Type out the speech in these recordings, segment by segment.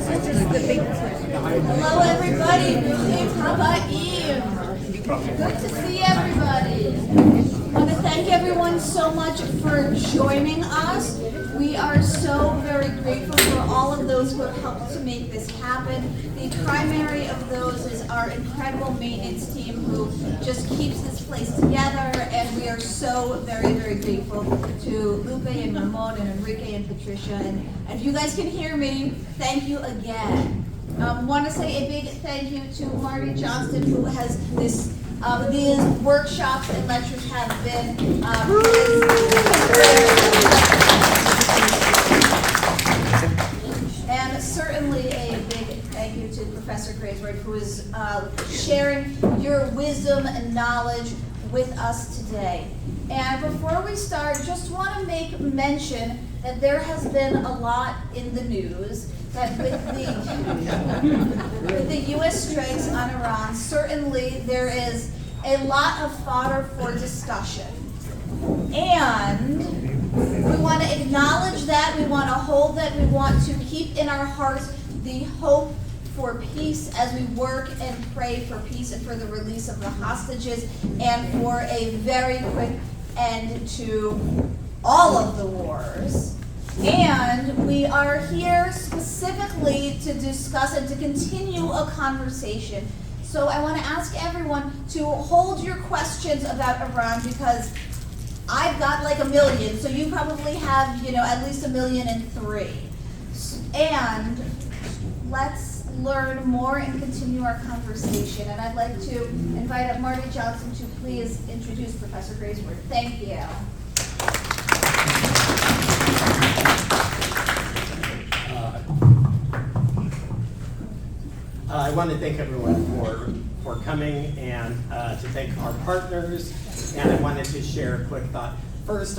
Hello, everybody. Good to see everybody. I want to thank everyone so much for joining us. We are so very grateful for all of those who have helped to make this happen. The primary of those is our incredible maintenance team who just keeps this place together, and we are so very, very grateful to Lupe and Ramon and Enrique and Patricia. And if you guys can hear me, thank you again. Want to say a big thank you to Marty Johnston, who has these workshops and lectures have been and certainly a big thank you to Professor Graizbord, who is sharing your wisdom and knowledge with us today. And before we start, just want to make mention that there has been a lot in the news that with the U.S. strikes on Iran, certainly there is a lot of fodder for discussion. And we want to acknowledge that, we want to hold that, we want to keep in our hearts the hope for peace as we work and pray for peace and for the release of the hostages and for a very quick end to all of the wars. And we are here specifically to discuss and to continue a conversation. So I want to ask everyone to hold your questions about Iran, because I've got like 1 million, so you probably have, at least 1,000,003. And let's learn more and continue our conversation. And I'd like to invite up Marty Johnson to please introduce Professor Graizbord. Thank you. I want to thank everyone for coming, and to thank our partners, and I wanted to share a quick thought. First,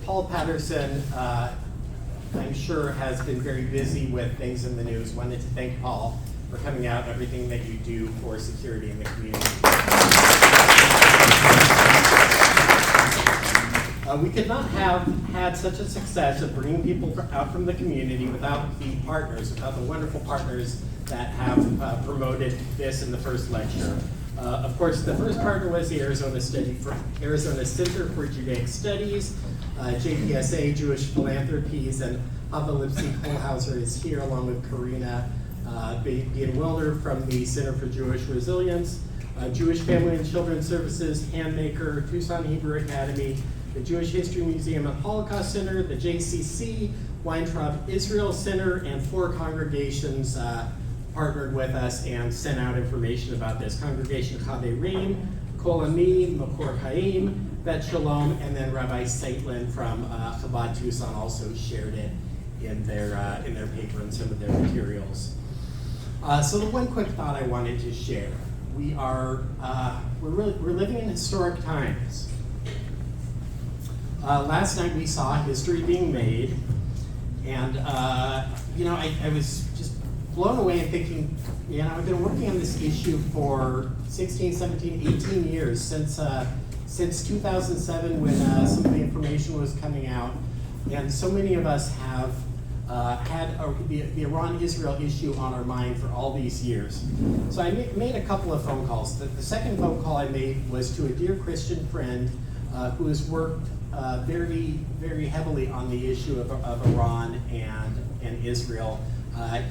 Paul Patterson, I'm sure has been very busy with things in the news. Wanted to thank Paul for coming out and everything that you do for security in the community. We could not have had such a success of bringing people out from the community without the wonderful partners that have promoted this in the first lecture. Of course, the first partner was the Arizona Center for Judaic Studies, JPSA, Jewish Philanthropies, and Hava Lipsy-Kohlhauser is here along with Karina Bienwilder from the Center for Jewish Resilience, Jewish Family and Children's Services, Handmaker, Tucson Hebrew Academy, the Jewish History Museum and Holocaust Center, the JCC, Weintraub Israel Center, and 4 congregations partnered with us and sent out information about this. Congregation Chaverim, Kol Ami, Makor Chaim, Bet Shalom, and then Rabbi Seitlin from Chabad Tucson also shared it in their paper and some of their materials. So the one quick thought I wanted to share: we're living in historic times. Last night we saw history being made, and I was just blown away and thinking, I've been working on this issue for 16, 17, 18 years, since 2007 when some of the information was coming out, and so many of us have had the Iran-Israel issue on our mind for all these years. So I made a couple of phone calls. The second phone call I made was to a dear Christian friend who has worked very, very heavily on the issue of Iran and Israel.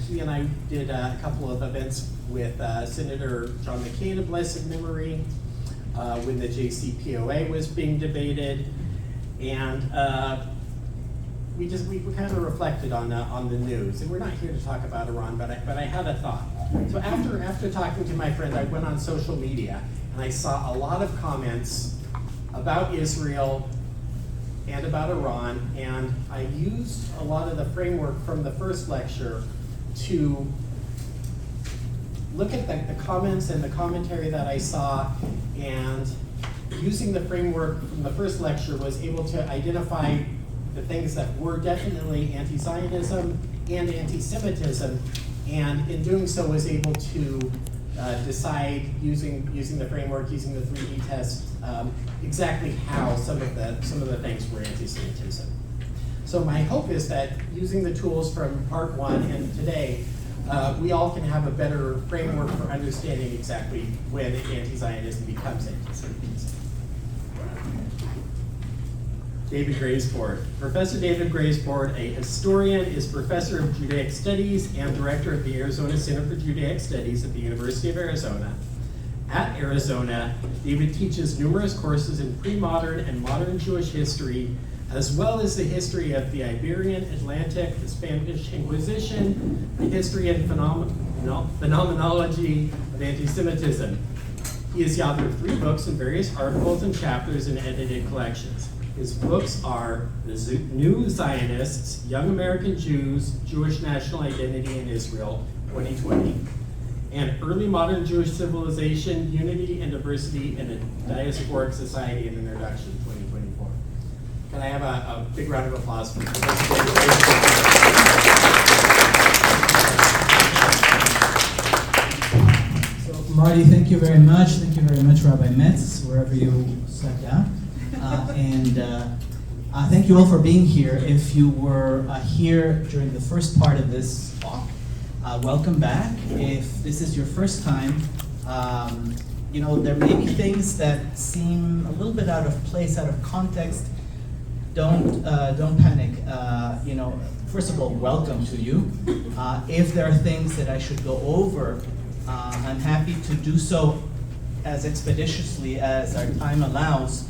He and I did a couple of events with Senator John McCain of blessed memory when the JCPOA was being debated, and we kind of reflected on the news. And we're not here to talk about Iran, but I had a thought. So after talking to my friend, I went on social media and I saw a lot of comments about Israel and about Iran, and I used a lot of the framework from the first lecture to look at the comments and the commentary that I saw, and using the framework from the first lecture was able to identify the things that were definitely anti-Zionism and anti-Semitism, and in doing so was able to decide, using the framework, using the 3D test, exactly how some of the things were anti-Semitism. So my hope is that using the tools from part 1 and today, we all can have a better framework for understanding exactly when anti-Zionism becomes anti-Semitism. David Graizbord. Professor David Graizbord, a historian, is professor of Judaic Studies and director of the Arizona Center for Judaic Studies at the University of Arizona. At Arizona, David teaches numerous courses in pre-modern and modern Jewish history, as well as the history of the Iberian, Atlantic, the Spanish Inquisition, the history and phenomenology of anti-Semitism. He is the author of 3 books and various articles and chapters in edited collections. His books are The New Zionists, Young American Jews, Jewish National Identity in Israel, 2020, and Early Modern Jewish Civilization, Unity and Diversity in a Diasporic Society, an Introduction, 2024. Can I have a big round of applause for Professor David Graizbord? So, Marty, thank you very much. Thank you very much, Rabbi Metz, wherever you sat down. Thank you all for being here. If you were here during the first part of this talk, welcome back. If this is your first time, there may be things that seem a little bit out of place, out of context. Don't panic. First of all, welcome to you. If there are things that I should go over, I'm happy to do so as expeditiously as our time allows.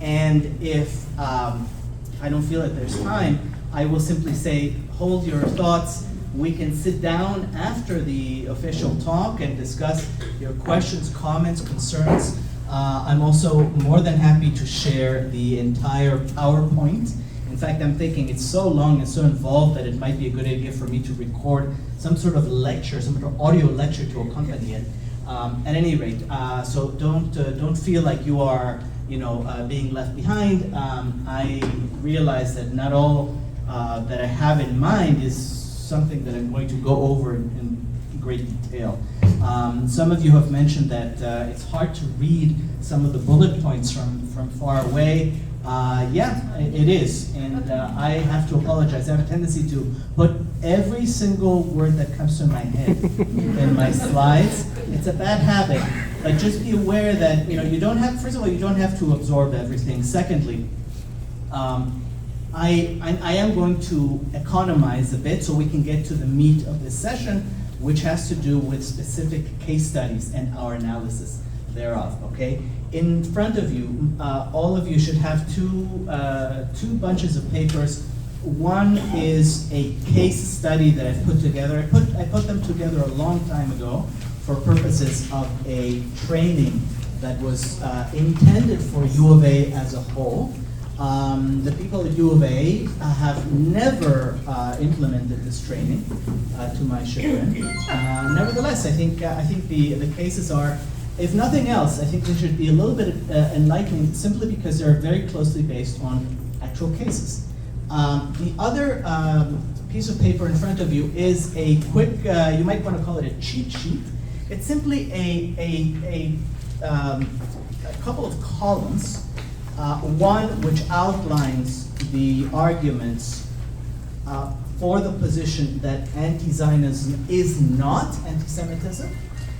And if I don't feel that there's time, I will simply say, hold your thoughts. We can sit down after the official talk and discuss your questions, comments, concerns. I'm also more than happy to share the entire PowerPoint. In fact, I'm thinking it's so long and so involved that it might be a good idea for me to record some sort of lecture, some sort of audio lecture to accompany it. At any rate, so don't feel like you are being left behind. I realize that not all that I have in mind is something that I'm going to go over in great detail. Some of you have mentioned that it's hard to read some of the bullet points from far away. Yeah, it is, and I have to apologize. I have a tendency to put every single word that comes to my head in my slides. It's a bad habit. But just be aware that you don't have. First of all, you don't have to absorb everything. Secondly, I am going to economize a bit so we can get to the meat of this session, which has to do with specific case studies and our analysis thereof. Okay. In front of you, all of you should have two bunches of papers. One is a case study that I've put together. I put them together a long time ago for purposes of a training that was intended for UofA as a whole. The people at UofA have never implemented this training, to my chagrin. Nevertheless, I think the cases are, if nothing else, I think they should be a little bit enlightening simply because they're very closely based on actual cases. The other piece of paper in front of you is a quick, you might want to call it a cheat sheet. It's simply a couple of columns, one which outlines the arguments for the position that anti-Zionism is not anti-Semitism,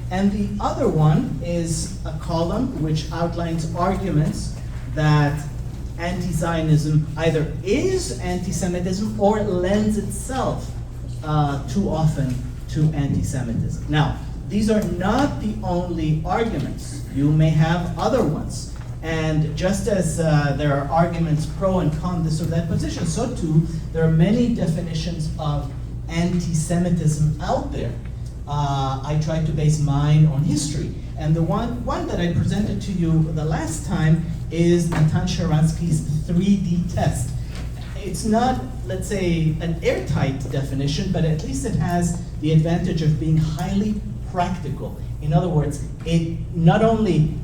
and the other one is a column which outlines arguments that anti-Zionism either is anti-Semitism or lends itself too often to anti-Semitism. Now, these are not the only arguments. You may have other ones. And just as there are arguments pro and con this or that position, so too there are many definitions of anti-Semitism out there. I tried to base mine on history. And the one that I presented to you the last time is Natan Sharansky's 3D test. It's not, let's say, an airtight definition, but at least it has the advantage of being highly practical. In other words, it not only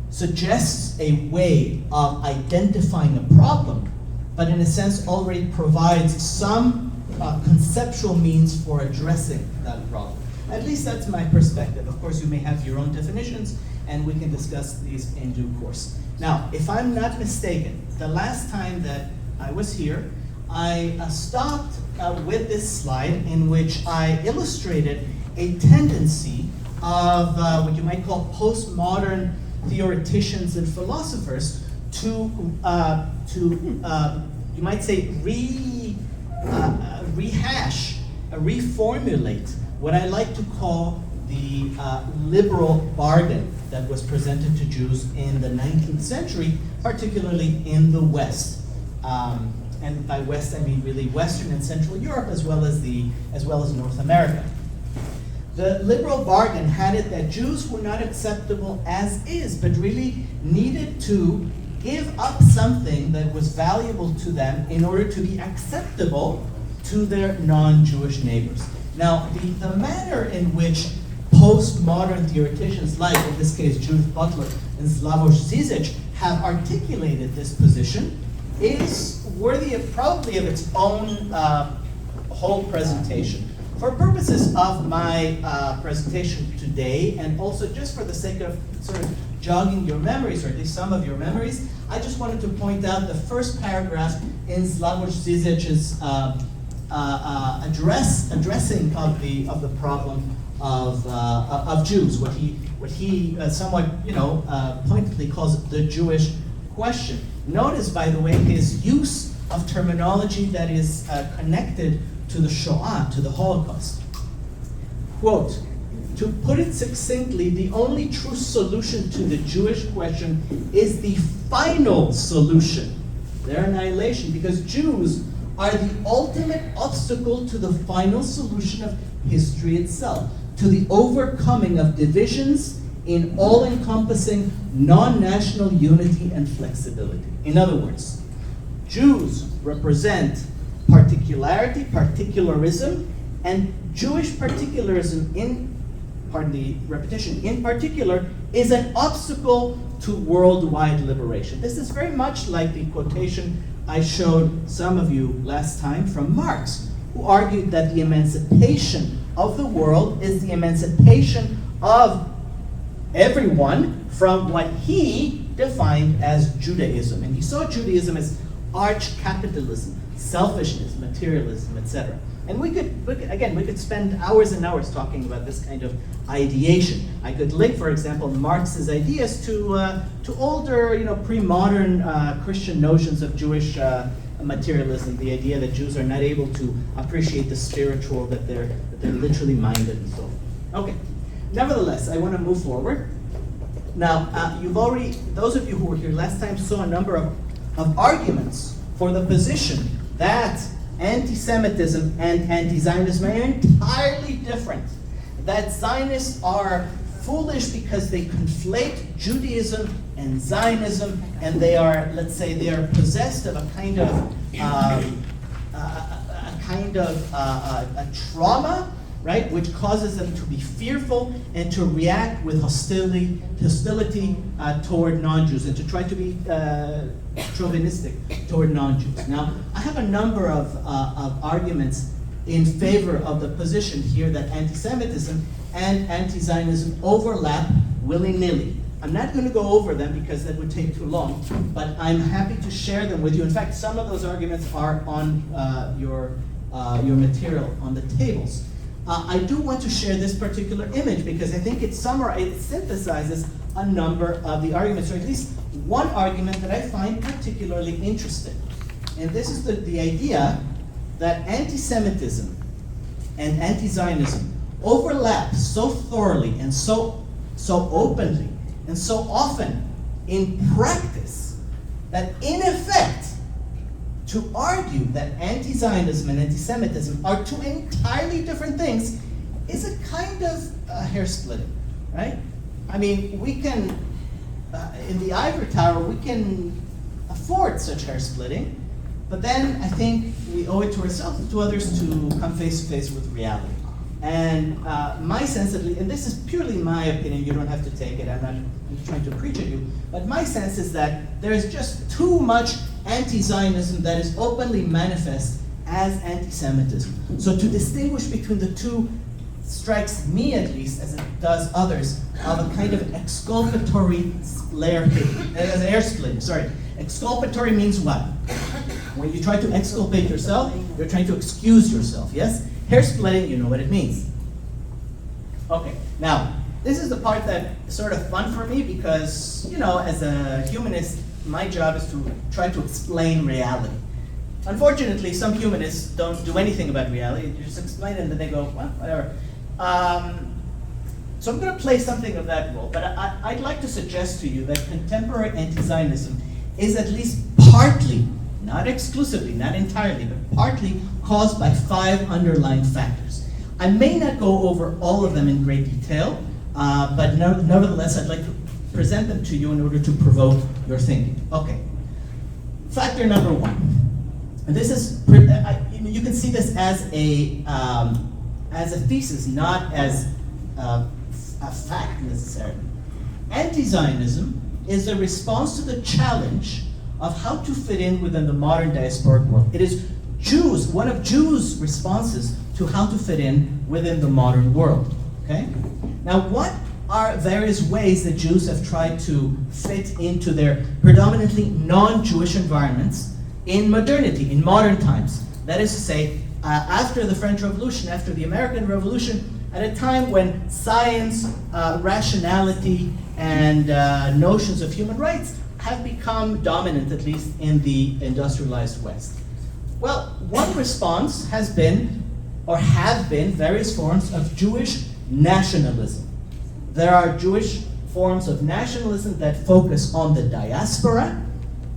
suggests a way of identifying a problem, but in a sense already provides some conceptual means for addressing that problem. At least that's my perspective. Of course, you may have your own definitions, and we can discuss these in due course. Now, if I'm not mistaken, the last time that I was here, I stopped with this slide in which I illustrated a tendency of what you might call postmodern theoreticians and philosophers to you might say rehash, reformulate what I like to call the liberal bargain that was presented to Jews in the 19th century, particularly in the West. And by West I mean really Western and Central Europe as well as North America. The liberal bargain had it that Jews were not acceptable as is, but really needed to give up something that was valuable to them in order to be acceptable to their non-Jewish neighbors. Now, the manner in which postmodern theoreticians like, in this case, Judith Butler and Slavoj Žižek, have articulated this position is worthy probably of its own whole presentation. For purposes of my presentation today, and also just for the sake of sort of jogging your memories, or at least some of your memories, I just wanted to point out the first paragraph in Slavoj Žižek's addressing of the problem of Jews, what he somewhat pointedly calls the Jewish question. Notice, by the way, his use of terminology that is connected to the Shoah, to the Holocaust. Quote, to put it succinctly, the only true solution to the Jewish question is the final solution, their annihilation, because Jews are the ultimate obstacle to the final solution of history itself, to the overcoming of divisions in all-encompassing non-national unity and flexibility. In other words, Jews represent particularity, particularism, and Jewish particularism in particular, is an obstacle to worldwide liberation. This is very much like the quotation I showed some of you last time from Marx, who argued that the emancipation of the world is the emancipation of everyone from what he defined as Judaism. And he saw Judaism as arch capitalism, selfishness, materialism, etc. And we could spend hours and hours talking about this kind of ideation. I could link, for example, Marx's ideas to older, pre-modern Christian notions of Jewish materialism, the idea that Jews are not able to appreciate the spiritual, that they're literally minded and so on. Okay, nevertheless, I want to move forward. Now, those of you who were here last time saw a number of arguments for the position that anti-Semitism and anti-Zionism are entirely different. That Zionists are foolish because they conflate Judaism and Zionism, and they are, let's say, they are possessed of a trauma, right, which causes them to be fearful and to react with hostility toward non-Jews, and to try to be chauvinistic toward non-Jews. Now, I have a number of arguments in favor of the position here that anti-Semitism and anti-Zionism overlap willy-nilly. I'm not going to go over them because that would take too long, but I'm happy to share them with you. In fact, some of those arguments are on your material on the tables. I do want to share this particular image because I think it synthesizes a number of the arguments, or at least one argument that I find particularly interesting. And this is the idea that anti-Semitism and anti-Zionism overlap so thoroughly and so openly and so often in practice that in effect, to argue that anti-Zionism and anti-Semitism are two entirely different things is a kind of hair splitting, right? I mean, we can, in the ivory tower, we can afford such hair splitting, but then I think we owe it to ourselves and to others to come face to face with reality. And my sense, and this is purely my opinion, you don't have to take it, I'm not trying to preach at you, but my sense is that there is just too much anti-Zionism that is openly manifest as anti-Semitism. So to distinguish between the two strikes me, at least, as it does others, of a kind of exculpatory hair splitting. Sorry, exculpatory means what? When you try to exculpate yourself, you're trying to excuse yourself, yes? Hair splitting, you know what it means. Okay, now, this is the part that is sort of fun for me because, you know, as a humanist, my job is to try to explain reality. Unfortunately, some humanists don't do anything about reality. You just explain it and then they go, well, whatever. So I'm going to play something of that role, but I'd like to suggest to you that contemporary anti-Zionism is at least partly, not exclusively, not entirely, but partly caused by 5 underlying factors. I may not go over all of them in great detail, but nevertheless, I'd like to present them to you in order to provoke your thinking. Okay. Factor number 1. And this is, you can see this as a thesis, not as a fact necessarily. Anti-Zionism is a response to the challenge of how to fit in within the modern diasporic world. It is one of Jews' responses to how to fit in within the modern world. Okay? Now, what are various ways that Jews have tried to fit into their predominantly non-Jewish environments in modernity, in modern times? That is to say, after the French Revolution, after the American Revolution, at a time when science, rationality, and notions of human rights have become dominant, at least in the industrialized West. Well, one response has been, or have been, various forms of Jewish nationalism. There are Jewish forms of nationalism that focus on the diaspora.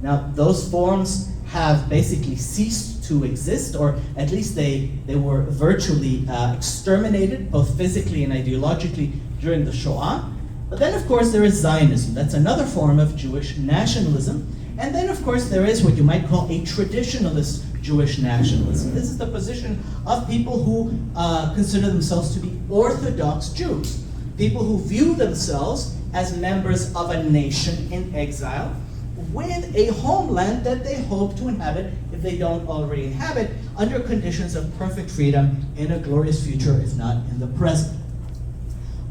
Now, those forms have basically ceased to exist, or at least they were virtually exterminated, both physically and ideologically, during the Shoah. But then, of course, there is Zionism. That's another form of Jewish nationalism. And then, of course, there is what you might call a traditionalist Jewish nationalism. This is the position of people who consider themselves to be Orthodox Jews, people who view themselves as members of a nation in exile with a homeland that they hope to inhabit, if they don't already inhabit, under conditions of perfect freedom in a glorious future, if not in the present.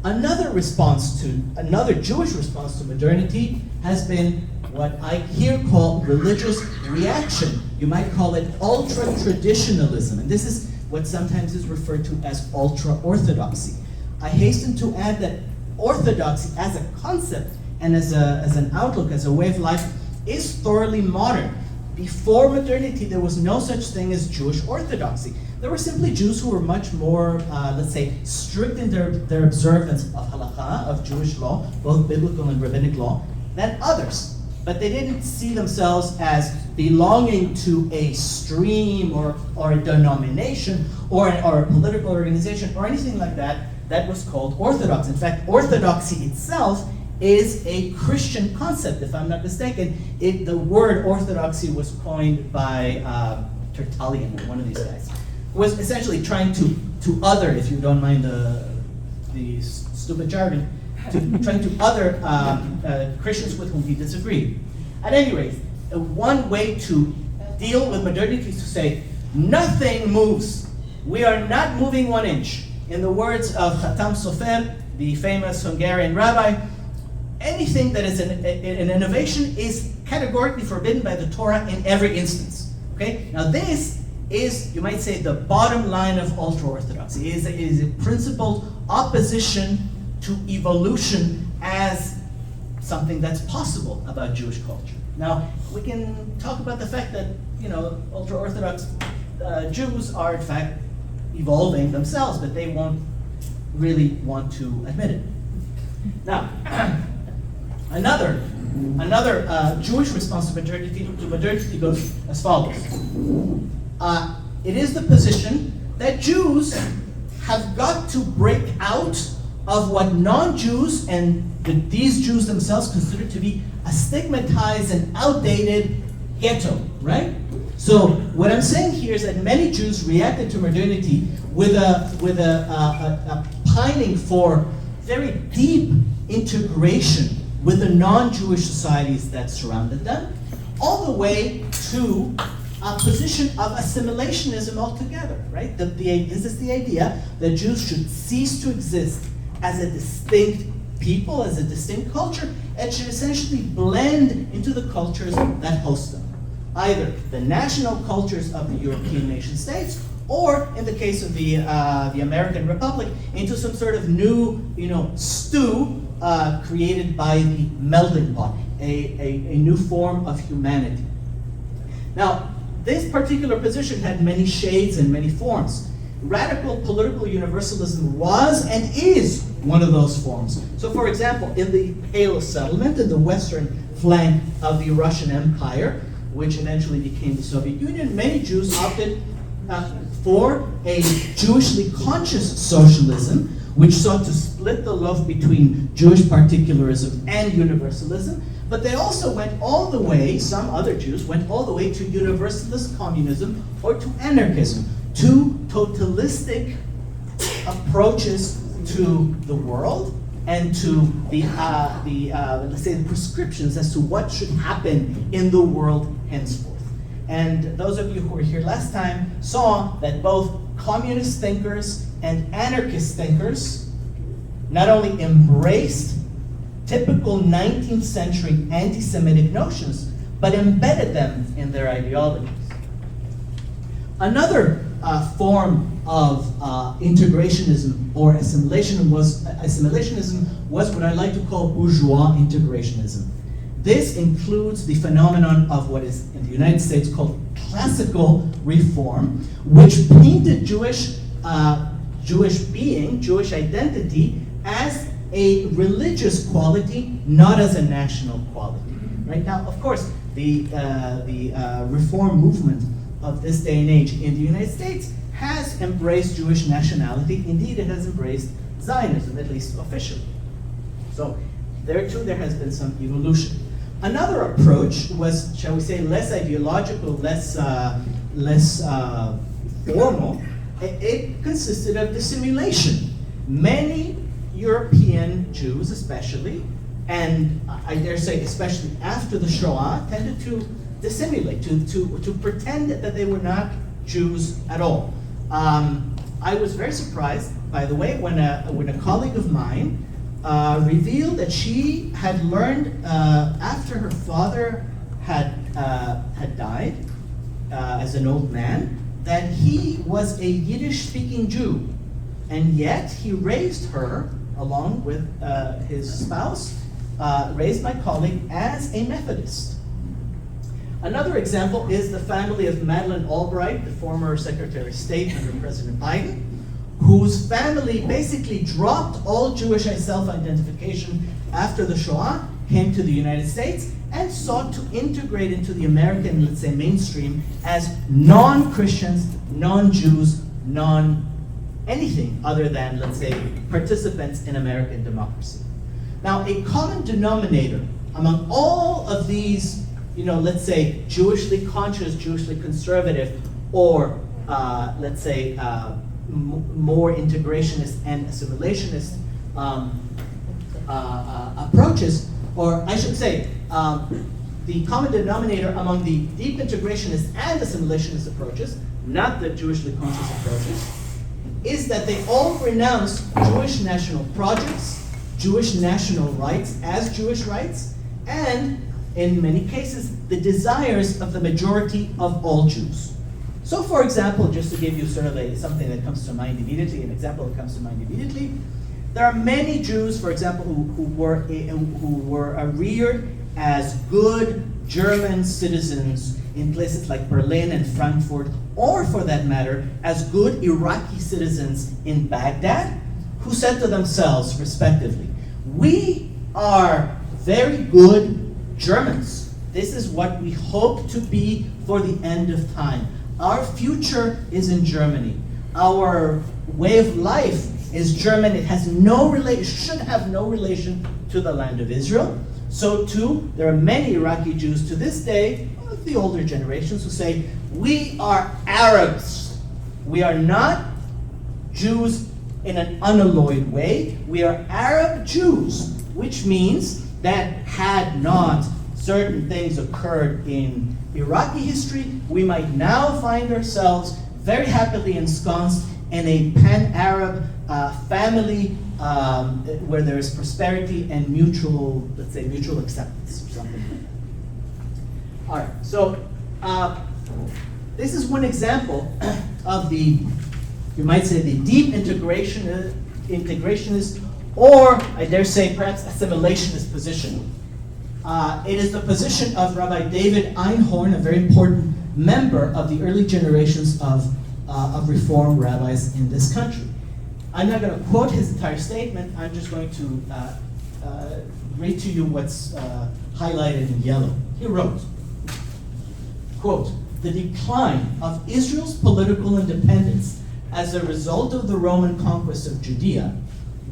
Another Jewish response to modernity has been what I here call religious reaction. You might call it ultra-traditionalism, and this is what sometimes is referred to as ultra-orthodoxy. I hasten to add that orthodoxy as a concept and as an outlook, as a way of life, is thoroughly modern. Before modernity, there was no such thing as Jewish orthodoxy. There were simply Jews who were much more, let's say, strict in their observance of halakha, of Jewish law, both biblical and rabbinic law, than others. But they didn't see themselves as belonging to a stream or a denomination or a political organization or anything like that that was called Orthodox. In fact, Orthodoxy itself is a Christian concept, if I'm not mistaken. The word orthodoxy was coined by Tertullian, or one of these guys, who was essentially trying to other, if you don't mind the stupid jargon, trying to other Christians with whom he disagreed. At any rate, one way to deal with modernity is to say, nothing moves. We are not moving 1 inch. In the words of Hatam Sofer, the famous Hungarian rabbi, anything that is an innovation is categorically forbidden by the Torah in every instance. Okay? Now this is, you might say, the bottom line of ultra-Orthodoxy. It is a principled opposition to evolution as something that's possible about Jewish culture. Now, we can talk about the fact that, ultra-Orthodox Jews are in fact evolving themselves, but they won't really want to admit it. Now, another Jewish response to modernity goes as follows. It is the position that Jews have got to break out of what non-Jews and these Jews themselves consider to be a stigmatized and outdated ghetto, right? So what I'm saying here is that many Jews reacted to modernity with a pining for very deep integration with the non-Jewish societies that surrounded them, all the way to a position of assimilationism altogether, right? This is the idea that Jews should cease to exist as a distinct people, as a distinct culture, and should essentially blend into the cultures that host them. either the national cultures of the European nation states, or in the case of the American Republic, into some sort of new, stew created by the melting pot, a new form of humanity. Now, this particular position had many shades and many forms. Radical political universalism was and is one of those forms. So, for example, in the Pale Settlement, in the western flank of the Russian Empire, which eventually became the Soviet Union, many Jews opted for a Jewishly conscious socialism, which sought to split the loaf between Jewish particularism and universalism. But they also went all the way, some other Jews went all the way to universalist communism or to anarchism, two totalistic approaches to the world and to let's say, the prescriptions as to what should happen in the world henceforth. And those of you who were here last time saw that both communist thinkers and anarchist thinkers not only embraced typical 19th century anti-Semitic notions, but embedded them in their ideologies. Another form of integrationism or assimilationism was what I like to call bourgeois integrationism. This includes the phenomenon of what is in the United States called classical reform, which painted Jewish being, Jewish identity, as a religious quality, not as a national quality. Right now, of course, the reform movement of this day and age in the United States has embraced Jewish nationality. Indeed, it has embraced Zionism, at least officially. So there too, there has been some evolution. Another approach was, shall we say, less ideological, less formal. It consisted of dissimulation. Many European Jews, especially, and I dare say especially after the Shoah, tended to dissimulate, to pretend that they were not Jews at all. I was very surprised, by the way, when a colleague of mine revealed that she had learned after her father had died as an old man, that he was a Yiddish-speaking Jew, and yet he raised her along with his spouse, raised my colleague as a Methodist. Another example is the family of Madeleine Albright, the former Secretary of State under President Biden, whose family basically dropped all Jewish self-identification after the Shoah, came to the United States, and sought to integrate into the American, let's say, mainstream as non-Christians, non-Jews, non-anything other than, let's say, participants in American democracy. Now, a common denominator among all of these, let's say, Jewishly conscious, Jewishly conservative, or let's say, more integrationist and assimilationist approaches, or I should say, the common denominator among the deep integrationist and assimilationist approaches, not the Jewishly conscious approaches, is that they all renounce Jewish national projects, Jewish national rights as Jewish rights, and in many cases, the desires of the majority of all Jews. So, for example, just to give you sort of something that comes to mind immediately, an example that comes to mind immediately, there are many Jews, for example, who were reared as good German citizens in places like Berlin and Frankfurt, or for that matter, as good Iraqi citizens in Baghdad, who said to themselves, respectively, we are very good Germans. This is what we hope to be for the end of time. Our future is in Germany. Our way of life is German. It has no relation, should have no relation to the land of Israel. So too, there are many Iraqi Jews to this day, of the older generations, who say, we are Arabs. We are not Jews in an unalloyed way. We are Arab Jews, which means that had not certain things occurred in Iraqi history, we might now find ourselves very happily ensconced in a pan-Arab family where there is prosperity and mutual, let's say, mutual acceptance or something. All right, so This is one example of the, you might say, the deep integrationist, or I dare say perhaps assimilationist position. It is the position of Rabbi David Einhorn, a very important member of the early generations of Reform rabbis in this country. I'm not going to quote his entire statement. I'm just going to read to you what's highlighted in yellow. He wrote, quote, "The decline of Israel's political independence as a result of the Roman conquest of Judea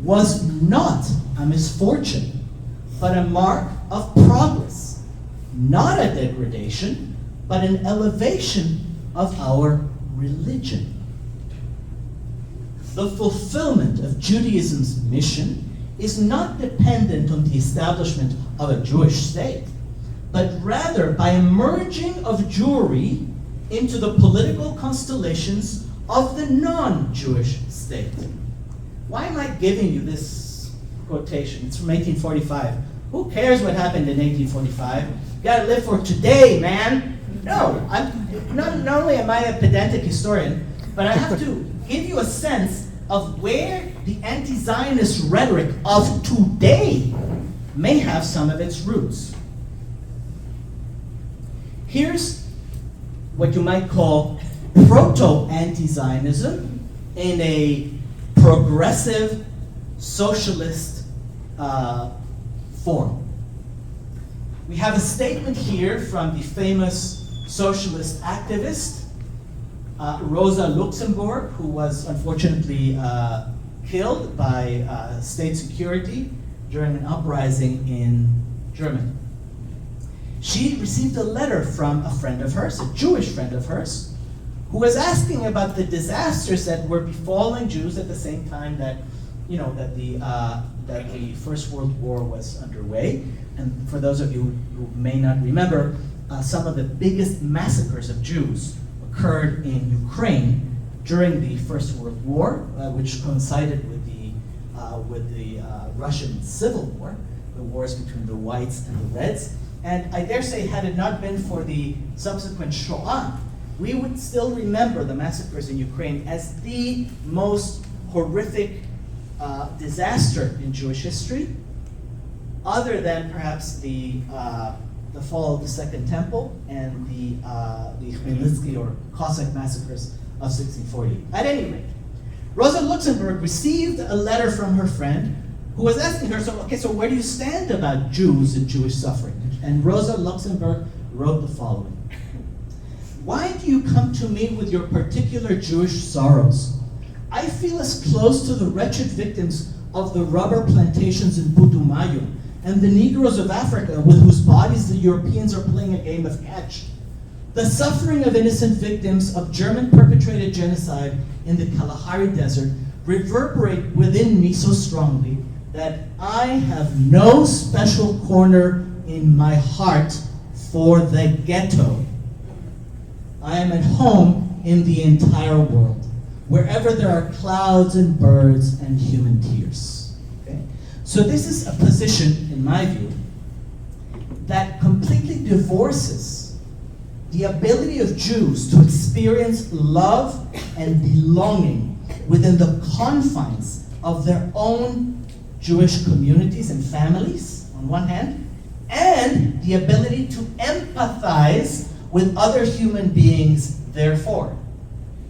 was not a misfortune, but a mark of progress, not a degradation, but an elevation of our religion. The fulfillment of Judaism's mission is not dependent on the establishment of a Jewish state, but rather by a merging of Jewry into the political constellations of the non-Jewish state." Why am I giving you this quotation? It's from 1845. Who cares what happened in 1845? You gotta live for today, man. No, not only am I a pedantic historian, but I have to give you a sense of where the anti-Zionist rhetoric of today may have some of its roots. Here's what you might call proto-anti-Zionism in a progressive socialist form. We have a statement here from the famous socialist activist Rosa Luxemburg, who was unfortunately killed by state security during an uprising in Germany. She received a letter from a friend of hers, a Jewish friend of hers, who was asking about the disasters that were befalling Jews at the same time that, that the First World War was underway. And for those of you who may not remember, some of the biggest massacres of Jews occurred in Ukraine during the First World War, which coincided with the Russian Civil War, the wars between the whites and the reds. And I dare say, had it not been for the subsequent Shoah, we would still remember the massacres in Ukraine as the most horrific disaster in Jewish history, other than perhaps the fall of the Second Temple and the Khmelnytsky or Cossack massacres of 1640. At any rate, Rosa Luxemburg received a letter from her friend who was asking her, so where do you stand about Jews and Jewish suffering? And Rosa Luxemburg wrote the following: "Why do you come to me with your particular Jewish sorrows? I feel as close to the wretched victims of the rubber plantations in Putumayo and the Negroes of Africa with whose bodies the Europeans are playing a game of catch. The suffering of innocent victims of German-perpetrated genocide in the Kalahari Desert reverberate within me so strongly that I have no special corner in my heart for the ghetto. I am at home in the entire world, wherever there are clouds and birds and human tears." Okay? So this is a position, in my view, that completely divorces the ability of Jews to experience love and belonging within the confines of their own Jewish communities and families, on one hand, and the ability to empathize with other human beings, therefore.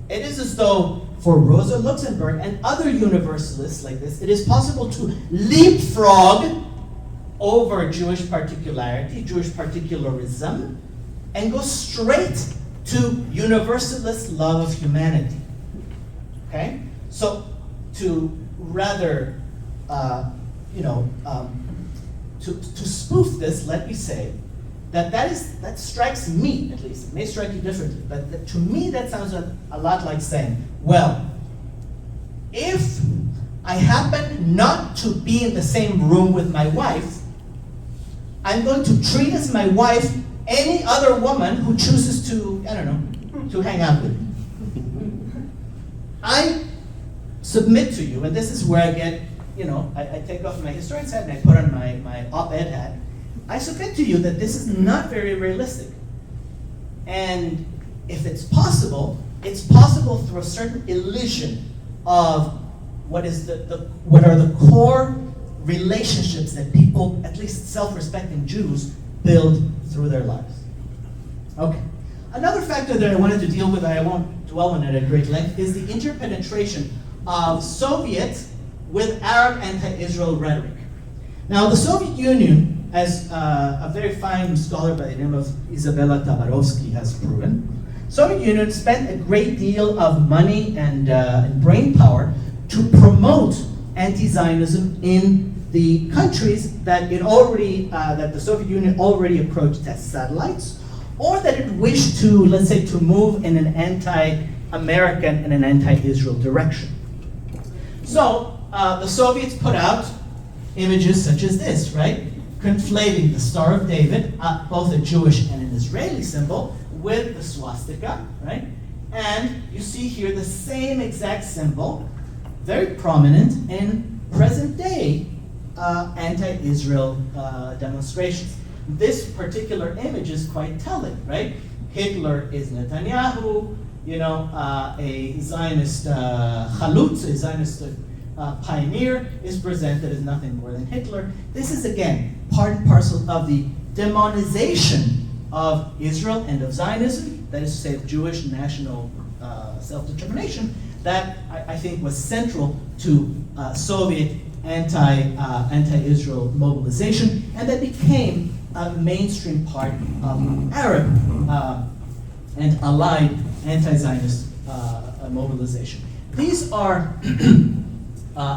It is as though, for Rosa Luxemburg and other universalists like this, it is possible to leapfrog over Jewish particularity, Jewish particularism, and go straight to universalist love of humanity. Okay? So, to rather, to spoof this, let me say that strikes me, at least, it may strike you differently, but to me that sounds a lot like saying, well, if I happen not to be in the same room with my wife, I'm going to treat as my wife any other woman who chooses to, to hang out with me. I submit to you, and this is where I get, I take off my historian's hat and I put on my op-ed hat. I submit to you that this is not very realistic. And if it's possible through a certain elision of what are the core relationships that people, at least self-respecting Jews, build through their lives. Okay. Another factor that I wanted to deal with, I won't dwell on it at great length, is the interpenetration of Soviet with Arab anti-Israel rhetoric. Now, the Soviet Union, as a very fine scholar by the name of Isabella Tabarovsky has proven, Soviet Union spent a great deal of money and brain power to promote anti-Zionism in the countries that that the Soviet Union already approached as satellites, or that it wished to, let's say, to move in an anti-American and an anti-Israel direction. So the Soviets put out images such as this, right? Conflating the Star of David, both a Jewish and an Israeli symbol, with the swastika, right? And you see here the same exact symbol, very prominent in present day anti-Israel demonstrations. This particular image is quite telling, right? Hitler is Netanyahu, a Zionist chalutz, a Zionist pioneer is presented as nothing more than Hitler. This is, again, part and parcel of the demonization of Israel and of Zionism, that is to say, of Jewish national self-determination, that I think was central to Soviet anti-Israel mobilization, and that became a mainstream part of Arab and allied anti-Zionist mobilization. These are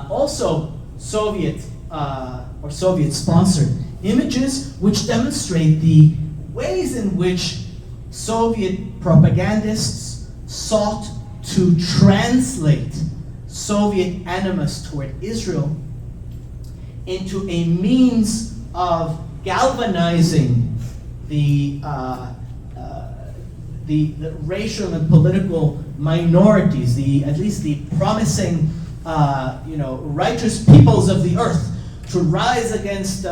also Soviet or Soviet-sponsored images which demonstrate the ways in which Soviet propagandists sought to translate Soviet animus toward Israel into a means of galvanizing the racial and political minorities, at least the promising, righteous peoples of the earth, to rise against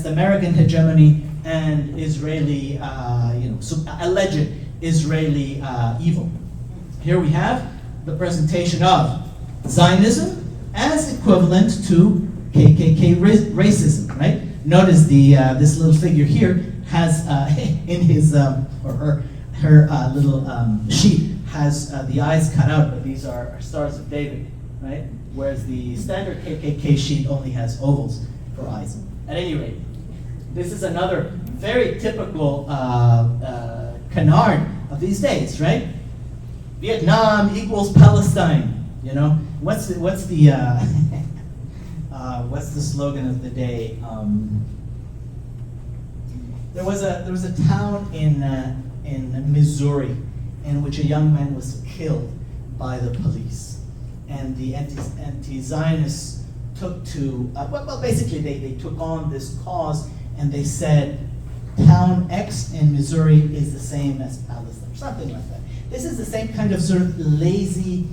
American hegemony and Israeli, alleged Israeli evil. Here we have the presentation of Zionism as equivalent to KKK racism, right? Notice this little figure here has in his or her little sheet has the eyes cut out, but these are Stars of David, right? Whereas the standard KKK sheet only has ovals for eyes. At any rate, this is another very typical canard of these days, right? Vietnam equals Palestine. What's the what's the slogan of the day? There was a town in Missouri in which a young man was killed by the police, and the anti-Zionists took to basically they took on this cause, and they said town X in Missouri is the same as Palestine, or something like that. This is the same kind of sort of lazy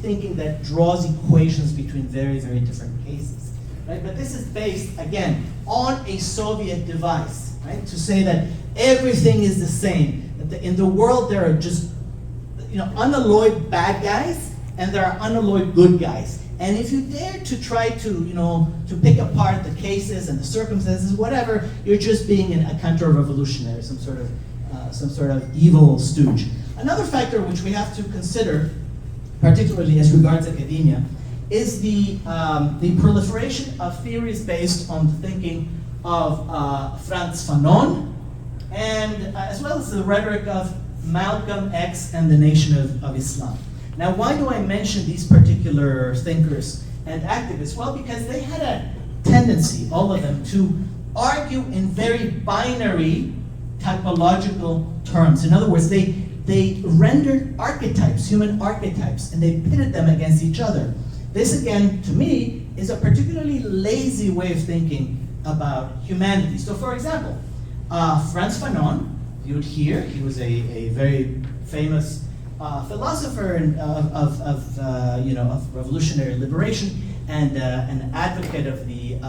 thinking that draws equations between very, very different cases, right? But this is based, again, on a Soviet device, right? To say that everything is the same. That in the world there are just, unalloyed bad guys, and there are unalloyed good guys. And if you dare to try to pick apart the cases and the circumstances, whatever, you're just being a counter-revolutionary, some sort of evil stooge. Another factor which we have to consider, particularly as regards academia, is the proliferation of theories based on the thinking of Frantz Fanon, and as well as the rhetoric of Malcolm X and the Nation of Islam. Now, why do I mention these particular thinkers and activists? Well, because they had a tendency, all of them, to argue in very binary typological terms. In other words, they rendered archetypes, human archetypes, and they pitted them against each other. This, again, to me, is a particularly lazy way of thinking about humanity. So, for example, Frantz Fanon, viewed here, he was a very famous philosopher of revolutionary liberation and an advocate of the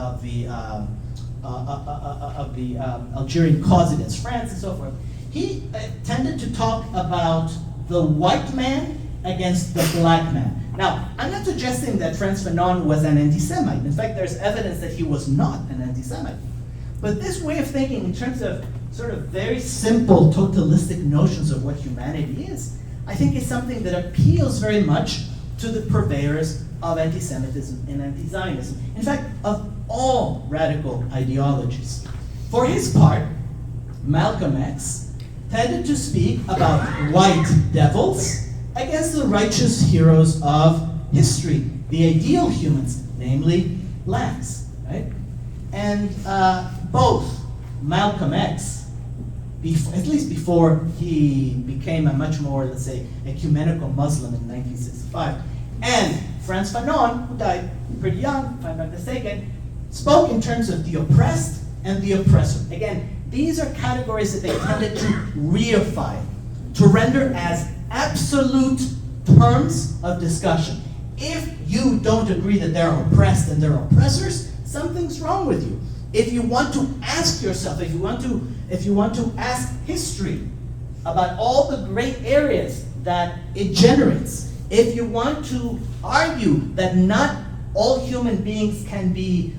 Algerian cause against France and so forth. he tended to talk about the white man against the black man. Now, I'm not suggesting that Frantz Fanon was an anti-Semite. In fact, there's evidence that he was not an anti-Semite. But this way of thinking in terms of sort of very simple totalistic notions of what humanity is, I think is something that appeals very much to the purveyors of anti-Semitism and anti-Zionism. In fact, of all radical ideologies. For his part, Malcolm X tended to speak about white devils against the righteous heroes of history, the ideal humans, namely blacks, right? And both Malcolm X, at least before he became a much more, let's say, ecumenical Muslim in 1965, and Frantz Fanon, who died pretty young, if I'm not mistaken, spoke in terms of the oppressed and the oppressor. Again, these are categories that they tended to reify, to render as absolute terms of discussion. If you don't agree that they're oppressed and they're oppressors, something's wrong with you. If you want to ask yourself, if you want to ask history about all the great areas that it generates, if you want to argue that not all human beings can be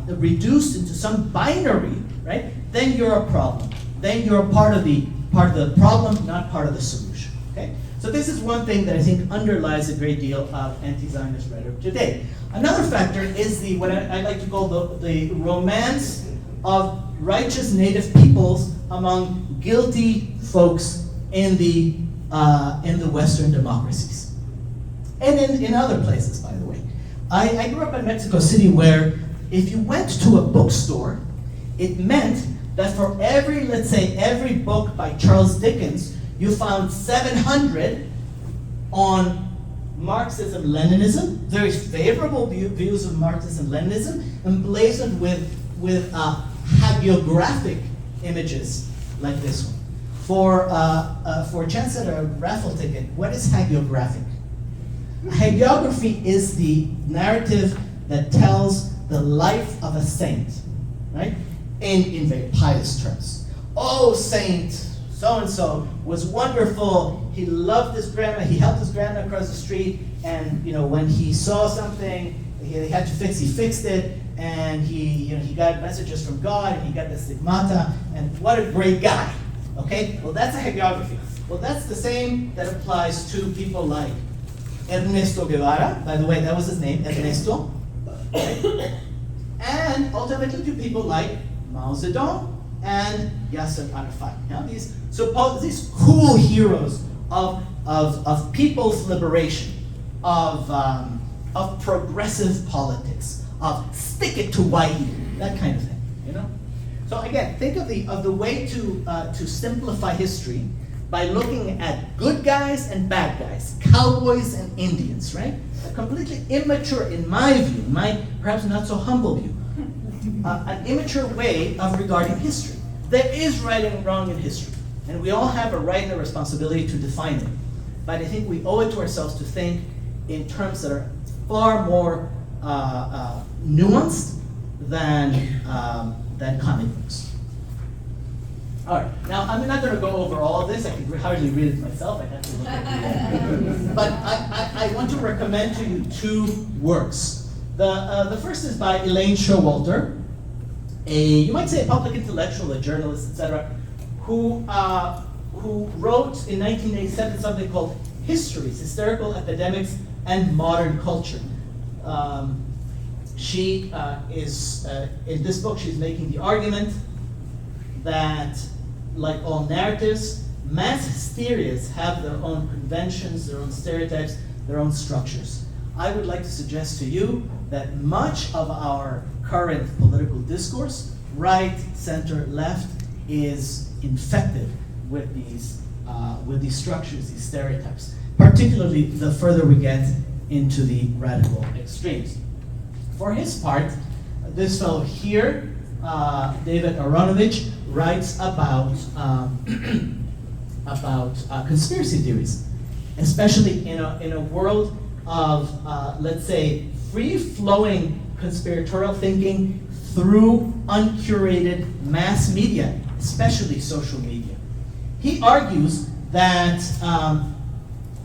reduced into some binary, right? Then you're a problem. Then you're part of the problem, not part of the solution. Okay? So this is one thing that I think underlies a great deal of anti-Zionist rhetoric today. Another factor is what I like to call the romance of righteous native peoples among guilty folks in the Western democracies. And in other places, by the way. I grew up in Mexico City where if you went to a bookstore, it meant that for every book by Charles Dickens, you found 700 on Marxism-Leninism, very favorable views of Marxism-Leninism, emblazoned with hagiographic images like this one. For a chance at a raffle ticket, what is hagiographic? Hagiography is the narrative that tells the life of a saint, right? In very pious terms. Oh, Saint so-and-so was wonderful. He loved his grandma. He helped his grandma across the street. And when he saw something he had to fix, he fixed it. And he got messages from God. And he got the stigmata. And what a great guy. Okay? Well, that's a hagiography. Well, that's the same that applies to people like Ernesto Guevara. By the way, that was his name, Ernesto. Right? And ultimately to people like Mao Zedong and Yasser Arafat. These cool heroes of people's liberation, of progressive politics, of stick it to Whitey, that kind of thing. So again, think of the way to simplify history by looking at good guys and bad guys, cowboys and Indians, right? A completely immature, in my view, my perhaps not so humble view, an immature way of regarding history. There is right and wrong in history, and we all have a right and a responsibility to define it. But I think we owe it to ourselves to think in terms that are far more nuanced than comic books. All right, now I'm not going to go over all of this. I can hardly read it myself. I have to look at it. But I want to recommend to you two works. The first is by Elaine Showalter, you might say a public intellectual, a journalist, etc., who wrote in 1987 something called Histories, Hysterical Epidemics and Modern Culture. She is, in this book, she's making the argument that, like all narratives, mass hysterias have their own conventions, their own stereotypes, their own structures. I would like to suggest to you that much of our current political discourse, right, center, left, is infected with these structures, these stereotypes, particularly the further we get into the radical extremes. For his part, this fellow here, David Aronovich, writes about conspiracy theories, especially in a world of, let's say, free-flowing conspiratorial thinking through uncurated mass media, especially social media. He argues that,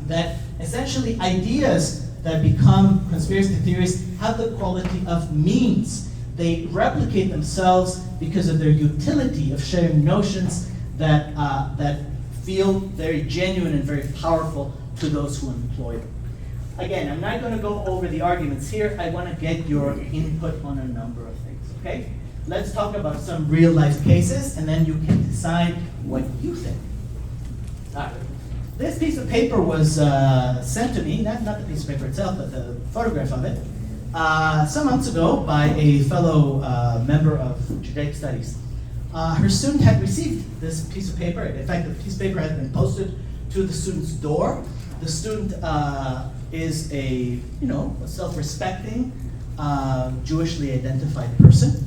that essentially ideas that become conspiracy theories have the quality of memes. They replicate themselves because of their utility of sharing notions that, that feel very genuine and very powerful to those who employ them. Again, I'm not going to go over the arguments here. I want to get your input on a number of things, okay? Let's talk about some real life cases, and then you can decide what you think. All right. This piece of paper was sent to me, not the piece of paper itself, but the photograph of it, some months ago by a fellow member of Judaic Studies. Her student had received this piece of paper. In fact, the piece of paper has been posted to the student's door. The student is a, a self-respecting, Jewishly identified person.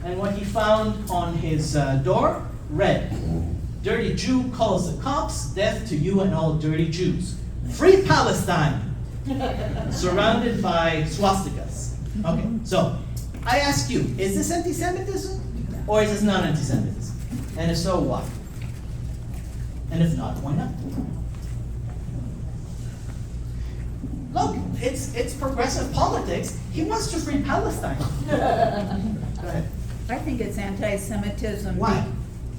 And what he found on his door read, "Dirty Jew calls the cops, death to you and all dirty Jews. Free Palestine," surrounded by swastikas. Okay, so I ask you, is this anti-Semitism or is this not anti-Semitism? And if so, why? And if not, why not? Look, it's progressive politics. He wants to free Palestine. Go ahead. I think it's anti-Semitism. Why?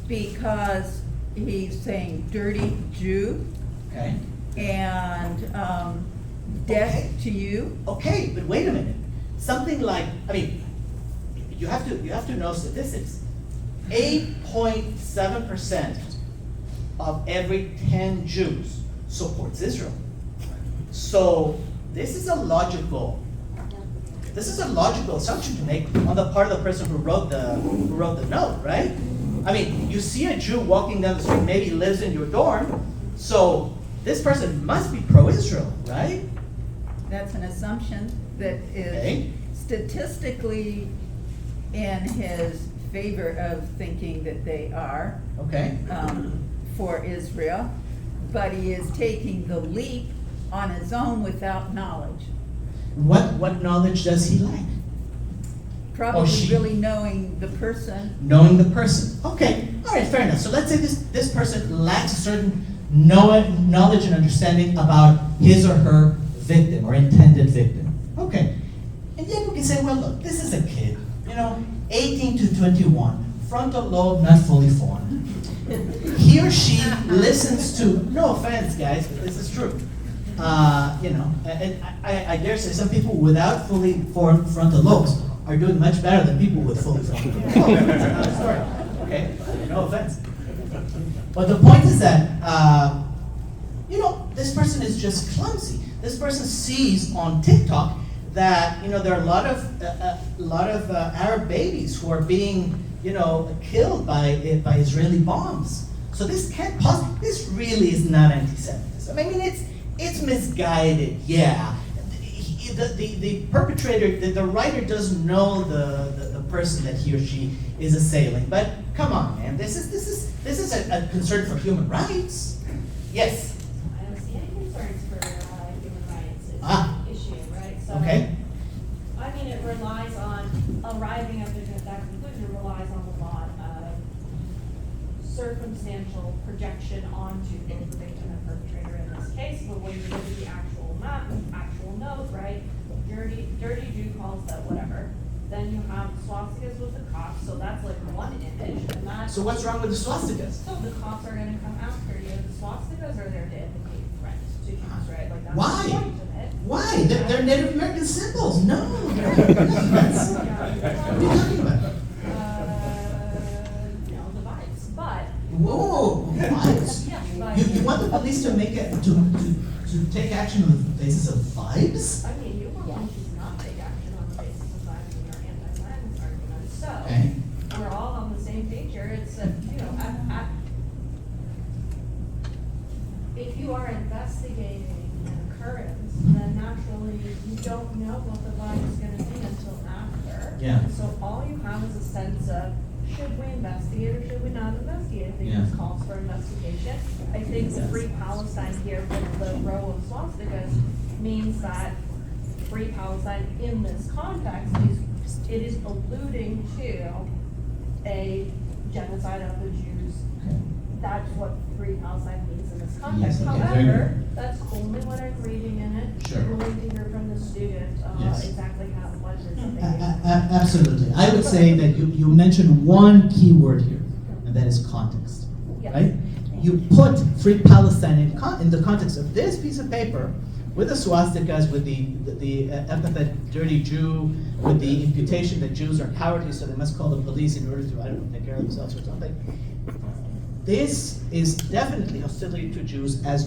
Because he's saying dirty Jew Okay. and death Okay. to you. Okay, but wait a minute. Something like, you have to know statistics. 8.7% of every 10 Jews supports Israel. So this is a logical assumption to make on the part of the person who wrote the note, right? You see a Jew walking down the street, maybe lives in your dorm, so this person must be pro-Israel, right? That's an assumption that is Okay. statistically in his favor of thinking that they are Okay. for Israel, but he is taking the leap on his own without knowledge. What knowledge does he lack? Probably she. really knowing the person. Knowing the person. Okay, all right, fair enough. So let's say this person lacks a certain knowledge and understanding about his or her victim or intended victim. Okay, and yet we can say, well, look, this is a kid, 18 to 21, frontal lobe not fully formed. He or she listens to, no offense, guys, but this is true. And I dare say some people without fully formed frontal lobes are doing much better than people with fully formed frontal lobes. That's another story. Okay, no offense. But the point is that, this person is just clumsy. This person sees on TikTok that, there are a lot of Arab babies who are being, killed by Israeli bombs. So this can't possibly, this really is not anti-Semitism. It's misguided, yeah. The perpetrator, the writer doesn't know the person that he or she is assailing. But come on, man, this is a concern for human rights. Yes. I don't see any concerns for human rights. It's Ah. an issue, right? So, Okay. it relies on arriving at that conclusion relies on a lot of circumstantial projection onto both the victim and perpetrator in this case. But when you look at the actual note, right? Dirty Jew calls that whatever. Then you have swastikas with the cops, so that's like one image, and that. So what's wrong with the swastikas? So the cops are going to come after you. The swastikas are there to indicate threat to Jews, right? Like that's Why? the point of it. Why? They're Native American symbols. No. What are you talking about? The vibes, but. Whoa, vibes. Yeah, but. You want the police to make it to take action on the basis of vibes? I mean, you want them to not take action on the basis of vibes in your anti-violence argument, so. Okay. We're all on the same page here. It's if you are investigating an occurrence, then naturally you don't know what the vibe is going to be until after. Yeah. So all you have is a sense of, should we investigate or should we not investigate? I think Yeah. this calls for investigation. I think the Free Palestine here with the row of swastikas means that Free Palestine in this context is alluding to a genocide of the Jews that that's what Free Palestine means in this context. Yes, okay, However, that's only what I'm reading in it. Sure. I'm willing to hear from the student, Yes. exactly what it is that they mean. Absolutely. I would say that you mentioned one key word here, and that is context, Yes. right? You put Free Palestine in the context of this piece of paper, with the swastikas, with the epithet dirty Jew, with the imputation that Jews are cowardly, so they must call the police in order to, I don't know, take care of themselves or something. This is definitely hostility to Jews, as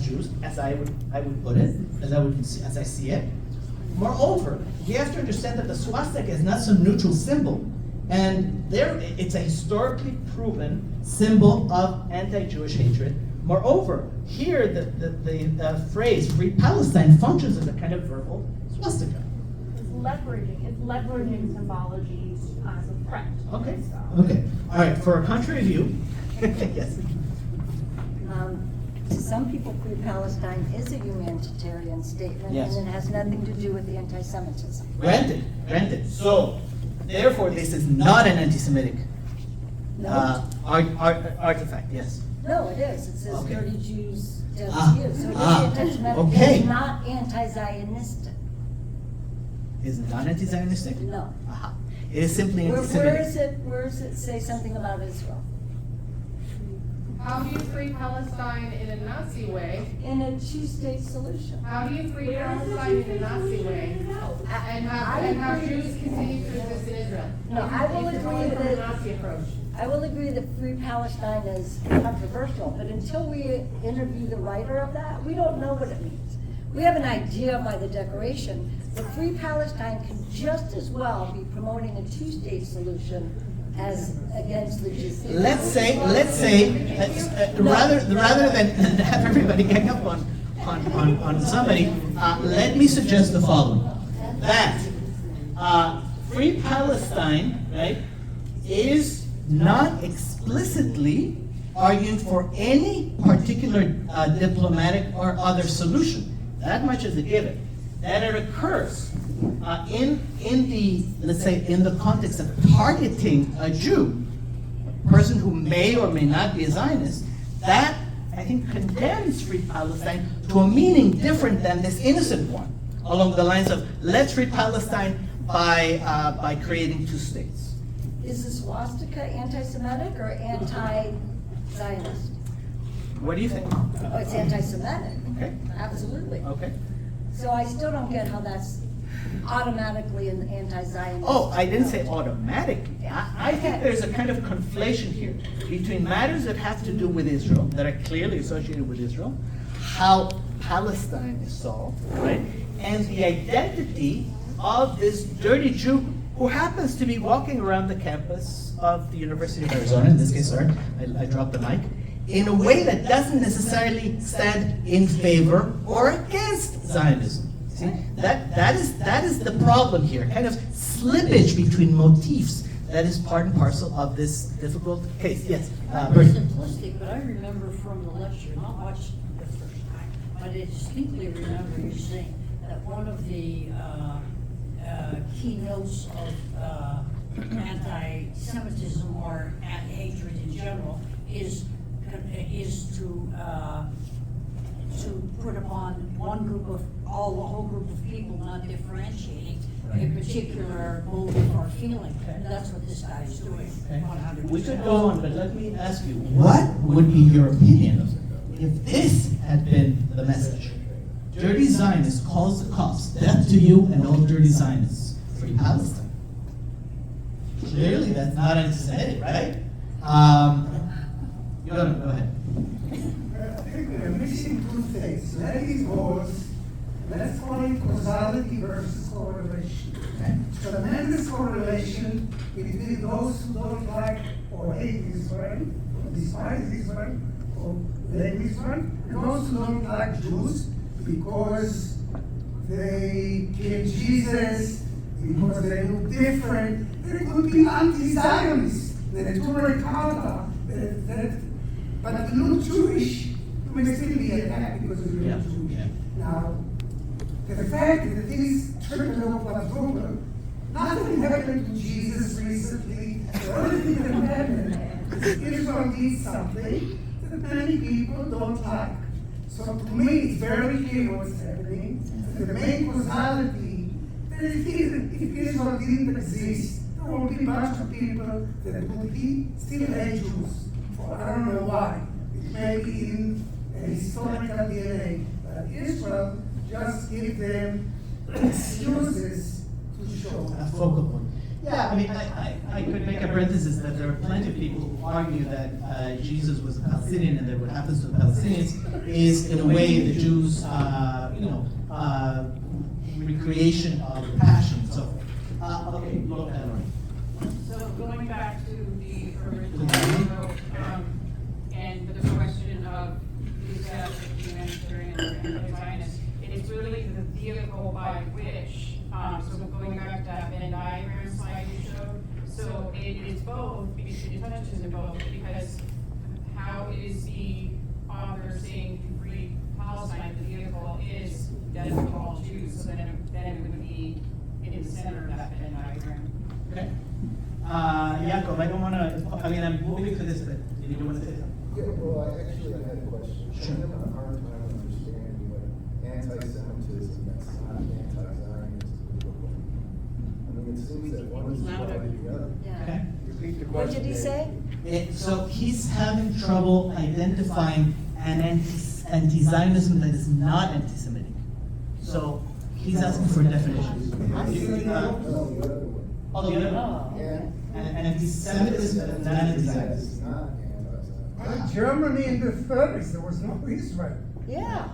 I would put it, as I see it. Moreover, we have to understand that the swastika is not some neutral symbol, and it's a historically proven symbol of anti-Jewish hatred. Moreover, here the phrase "Free Palestine" functions as a kind of verbal swastika. It's leveraging symbology as a threat. Okay. Okay. All right. For a contrary view, yes. To some people, Free Palestine is a humanitarian statement, Yes. and it has nothing to do with the anti-Semitism. Granted. So, therefore, this is not an anti-Semitic No, artifact. Yes. no, it is. It says Okay. dirty Jews, dead Ah, to you. So it is ah, anti-Semitic. okay. It's not anti-Zionistic. Is it not anti-Zionistic? No. Aha. It is simply Where anti-Semitic. where does it say something about Israel? How do you free Palestine in a Nazi way? In a two-state solution. How do you free Palestine in a Nazi way? And have Jews continue to exist in Israel? No, I will If you're agree going for the that- Nazi approach. I will agree that Free Palestine is controversial, but until we interview the writer of that, we don't know what it means. We have an idea by the declaration, but Free Palestine can just as well be promoting a two-state solution as against the Jews. Let's say, rather than have everybody gang up on somebody, let me suggest the following: that Free Palestine, right, is not explicitly arguing for any particular diplomatic or other solution. That much is a given. That it occurs in the, let's say, in the context of targeting a Jew, a person who may or may not be a Zionist, that I think condemns Free Palestine to a meaning different than this innocent one, along the lines of let's free Palestine by creating two states. Is the swastika anti-Semitic or anti-Zionist? What do you think? Oh, it's anti-Semitic. Okay. Absolutely. Okay. So I still don't get how that's automatically an anti-Zionist. Oh, I didn't say automatically. I think there's a kind of conflation here between matters that have to do with Israel, that are clearly associated with Israel, how Palestine is solved, right, and the identity of this dirty Jew who happens to be walking around the campus of the University of Arizona, in this case, sorry, I dropped the mic, in a way that doesn't necessarily stand in favor or against Zionism. See, that is the problem here, kind of slippage between motifs that is part and parcel of this difficult case. Yes, Very Bernie. simplistic, but I remember from the lecture, not much the first time, but I distinctly remember you saying that one of the keynotes of anti-Semitism or hatred in general is to put upon one group of, the whole group of people, not differentiating a particular motive or feeling. And that's what this guy is doing, 100%. We could go on, but let me ask you, what would be your opinion if this had been the message? Dirty Zionist calls the cops, death to you and all dirty Zionists, free Palestine. Clearly, that's not anti-Semitic, right? You don't know, go ahead. I think we're mixing two things. Graizbord, let's call it causality versus correlation. Tremendous correlation between those who don't like or hate Israel, or despise Israel, or blame Israel, and those who don't like Jews because they killed Jesus, because they look different. They could be anti-Zionists. They're too counter. But if you look Jewish, you may still be attacked because you look Jewish. Yeah. Now, the fact that things trickle over global, nothing happened to Jesus recently. The only thing that happened is Israel did something that many people don't like. So to me, it's very clear what's happening. The main causality, that if Israel didn't exist, there will be a bunch of people that would be still hate Jews. For I don't know why. It may be in a historical DNA. But Israel just give them excuses to show. A focal point. Yeah, I mean, I could make a parenthesis that there are plenty of people who argue that Jesus was a Palestinian and that what happens to the Palestinians is, in a way, the Jews' recreation of passion. So, okay, look at it. So going back to the original, and the question of is that a humanitarian or anti-Zionist, it's really the vehicle by which, so going back to that Venn diagram slide you showed, so it is both, because it touches in both, because how is the author saying to free Palestine, the vehicle is that it's all Jews, so then it would be in the center of that Venn diagram. Okay. Yaakov, I don't want to, I mean, I'm moving to this, but did you want to say something? Yeah, well, I had a question. Sure. I'm having a hard time understanding what anti-Semitism that's not anti-Zionism is. I mean, it seems that one is part of the other. Okay. Repeat the What question. did he say? So he's having trouble identifying an anti-Zionism that is not anti-Semitic. So he's asking for a definition. No, the other one. Oh, the other one. And Anti-Semitism that is not anti-Zionism. is not anti-Zionism. Germany in the 30s, there was no Israel. Yeah.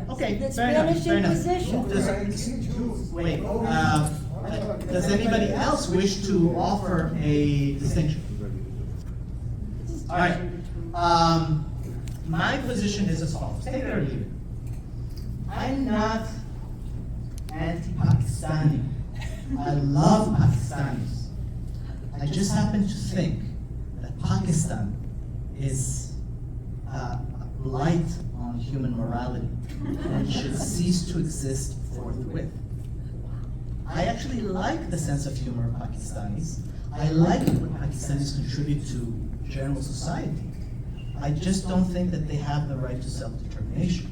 Okay, It's fair enough, Spanish fair enough. Inquisition. Wait, does anybody else wish to offer a distinction? All right. My position is as follows. Take it or leave it. I'm not anti-Pakistani. I love Pakistanis. I just happen to think that Pakistan is a blight on human morality and should cease to exist forthwith. I actually like the sense of humor of Pakistanis. I like what Pakistanis contribute to general society. I just don't think that they have the right to self-determination.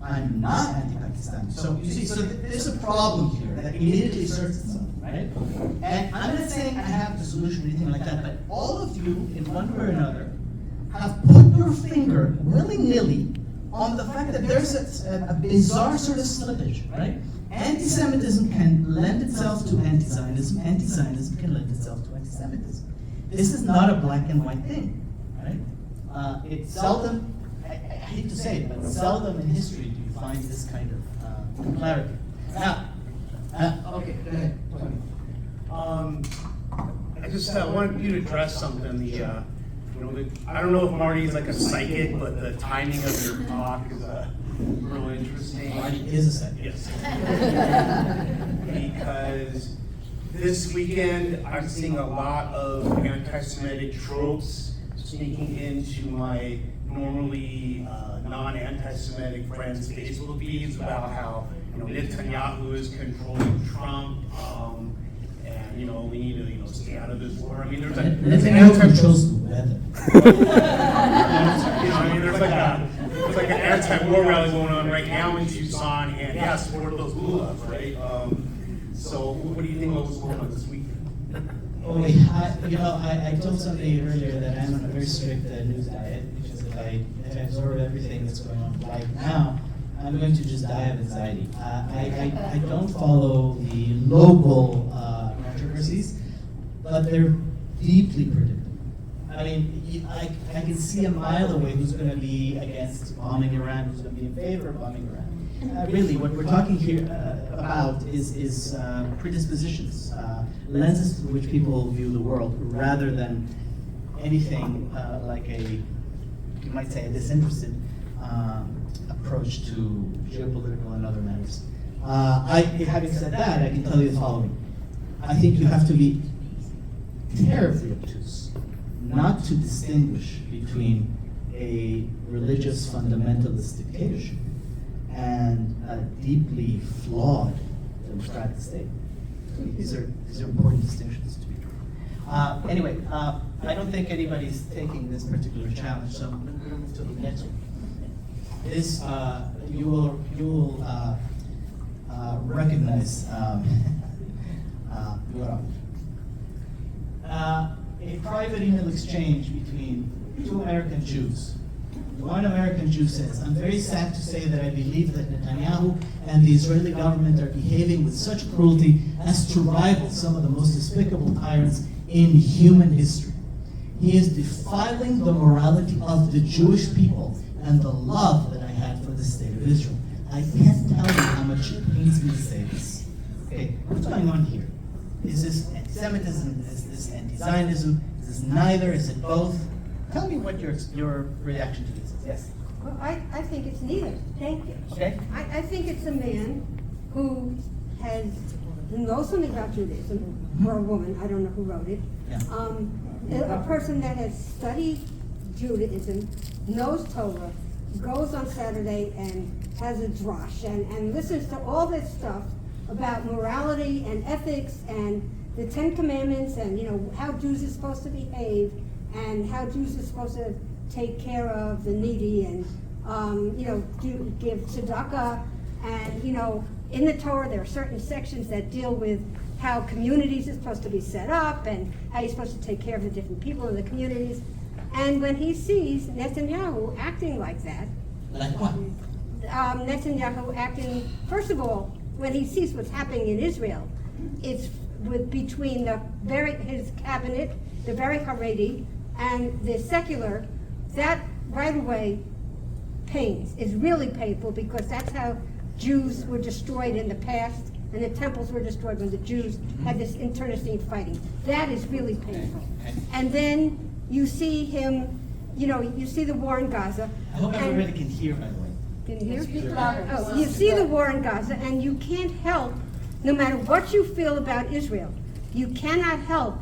I'm not anti-Pakistani. So you see, so there's a problem here that immediately asserts itself, right? And I'm not saying I have the solution or anything like that, but all of you, in one way or another, have put your finger willy-nilly on the fact that there's a bizarre sort of slippage, right? Anti-Semitism can lend itself to anti-Zionism. Anti-Zionism can lend itself to anti-Semitism. This is not a black and white thing, right? It's seldom, I hate to say it, but seldom in history do you find this kind of clarity. Now, okay, go ahead. I just wanted you to address something. I don't know if Marty is like a psychic, but the timing of your talk is real interesting. Marty is a psychic. Yes. Because this weekend I'm seeing a lot of anti-Semitic tropes sneaking into my normally non-anti-Semitic friends' Facebook feeds about how Netanyahu is controlling Trump, and we need to stay out of this war. I mean, there's Netanyahu controls the weather. There's like an anti-war rally going on right now in Tucson, and support those gulags, right? So what do you think of what's going on this weekend? Oh, I told somebody earlier that I'm on a very strict news diet, which is if I absorb everything that's going on right now, I'm going to just die of anxiety. I don't follow the local controversies, but they're deeply predictable. I mean, I can see a mile away who's going to be against bombing Iran, who's going to be in favor of bombing Iran. Really, what we're talking here about is predispositions, lenses through which people view the world, rather than anything like you might say, a disinterested approach to geopolitical and other matters. Having said that, I can tell you the following. I think you have to be terribly obtuse not to distinguish between a religious fundamentalist dictatorship and a deeply flawed democratic state. These are important distinctions to be drawn. Anyway, I don't think anybody's taking this particular challenge, so I'm going to move to the next one. This, you will recognize a private email exchange between two American Jews. One American Jew says, "I'm very sad to say that I believe that Netanyahu and the Israeli government are behaving with such cruelty as to rival some of the most despicable tyrants in human history. He is defiling the morality of the Jewish people and the love that I had for the state of Israel. I can't tell you how much it pains me to say this." Okay, what's going on here? Is this anti-Semitism? Is this anti-Zionism? Is this neither? Is it both? Tell me what your reaction to this is. Yes? Well, I think it's neither. Thank you. Okay. I think it's a man who knows something about Judaism, or a woman, I don't know who wrote it. Yeah. A person that has studied Judaism, knows Torah, goes on Saturday and has a drash and listens to all this stuff about morality and ethics and the Ten Commandments and, you know, how Jews are supposed to behave and how Jews are supposed to take care of the needy and, you know, give tzedakah. And, you know, in the Torah there are certain sections that deal with how communities are supposed to be set up and how you're supposed to take care of the different people in the communities. And when he sees Netanyahu acting like that, Like what? Netanyahu acting, first of all, when he sees what's happening in Israel, it's between his cabinet, the very Haredi, and the secular, that right away pains, is really painful, because that's how Jews were destroyed in the past, and the temples were destroyed when the Jews had this internecine fighting. That is really painful. And then you see him, you know, you see the war in Gaza. I hope and- everybody can hear, by the way. Can you hear? Speak louder. Oh, you see the war in Gaza, and you can't help, no matter what you feel about Israel, you cannot help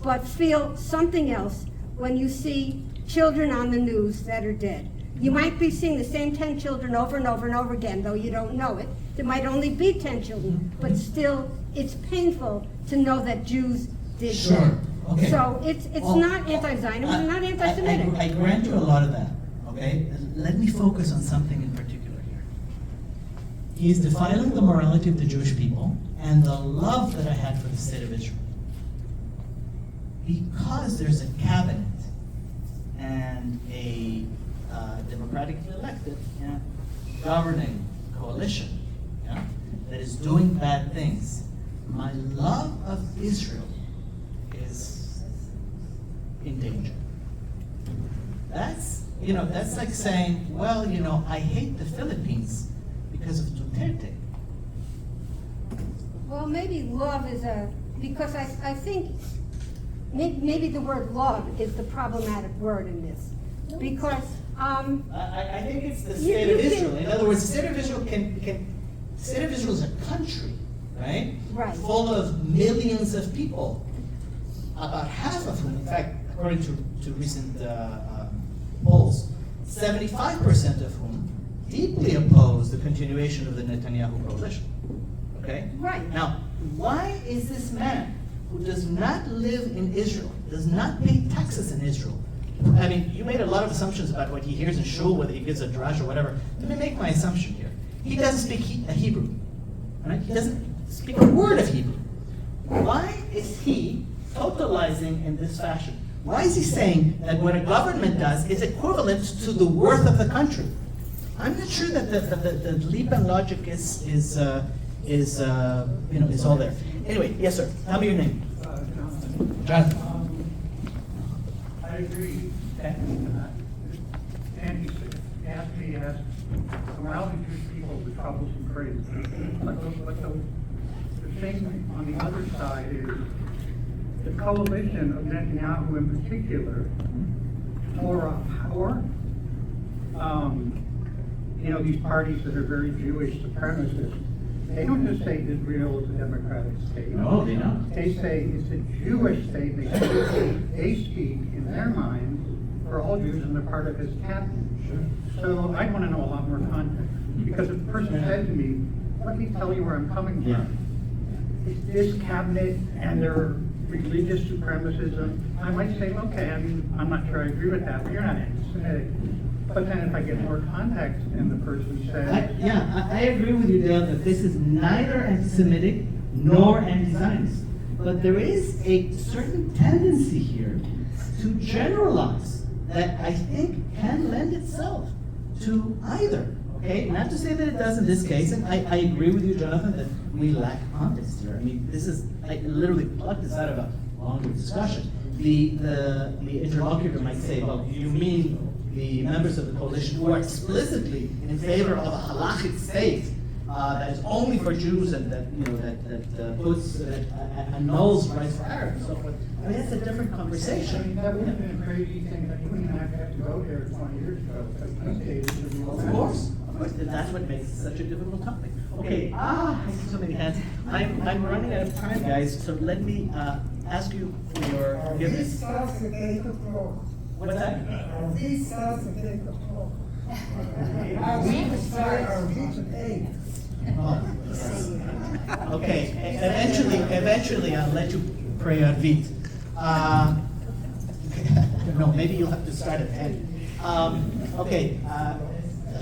but feel something else when you see children on the news that are dead. You might be seeing the same 10 children over and over and over again, though you don't know it. There might only be 10 children, but still, it's painful to know that Jews did Sure. that. Okay. So it's Well, not anti-Zionism, it's not anti-Semitic. I grant you a lot of that, okay? Let me focus on something in particular here. He is defiling the morality of the Jewish people and the love that I had for the state of Israel. Because there's a cabinet and a democratically elected governing coalition that is doing bad things, my love of Israel is in danger. That's like saying, well, you know, I hate the Philippines because of Duterte. Well, maybe love is because I think maybe the word love is the problematic word in this. Because I think it's the state of Israel. In other words, the state of Israel the state of Israel is a country, right? Right. Full of millions of people, about half of whom, in fact, according to recent polls, 75% of whom deeply oppose the continuation of the Netanyahu coalition. Okay? Right. Now, why is this man who does not live in Israel, does not pay taxes in Israel? I mean, you made a lot of assumptions about what he hears in shul, whether he gives a drash or whatever. Let me make my assumption here. He doesn't speak Hebrew. Right? He doesn't speak a word of Hebrew. Why is he totalizing in this fashion? Why is he saying that what a government does is equivalent to the worth of the country? I'm not sure that the leap in logic is all there. Anyway, yes, sir. Tell me your name. Jonathan. I agree. Andy asked me as morality Jewish people the troubles and crazy. But the thing on the other side is the coalition of Netanyahu in particular, Torah power, these parties that are very Jewish supremacists, they don't just say Israel is a democratic state. No, they don't. They say it's a Jewish state. They speak in their minds for all Jews, and they're part of his cabinet. So I want to know a lot more context. Because if the person said to me, let me tell you where I'm coming from. It's this cabinet, and they're religious supremacism, I might say, okay, I mean, I'm not sure I agree with that, but you're not anti-Semitic. But then if I get more context and the person says... I agree with you, Dale, that this is neither anti-Semitic nor anti-Zionist. But there is a certain tendency here to generalize that I think can lend itself to either. Okay, not to say that it does in this case, and I agree with you, Jonathan, that we lack context here. I mean, this is, I literally plucked this out of a longer discussion. The interlocutor might say, well, you mean the members of the coalition who are explicitly in favor of a halakhic state that is only for Jews and that, you know, that annuls rights for Arabs and so forth. I mean, that's a different conversation. I mean, that would have been a crazy thing that you wouldn't have to go there 20 years ago. Of course, that's what makes it such a difficult topic. Okay, I see so many hands. I'm running out of time, guys, so let me ask you for your forgiveness. This starts at 8 o'clock. What's that? This starts at 8 o'clock. Our meeting starts at 8. Oh, yes. Okay, eventually I'll let you pray on Vit. No, maybe you'll have to start at 10. Okay,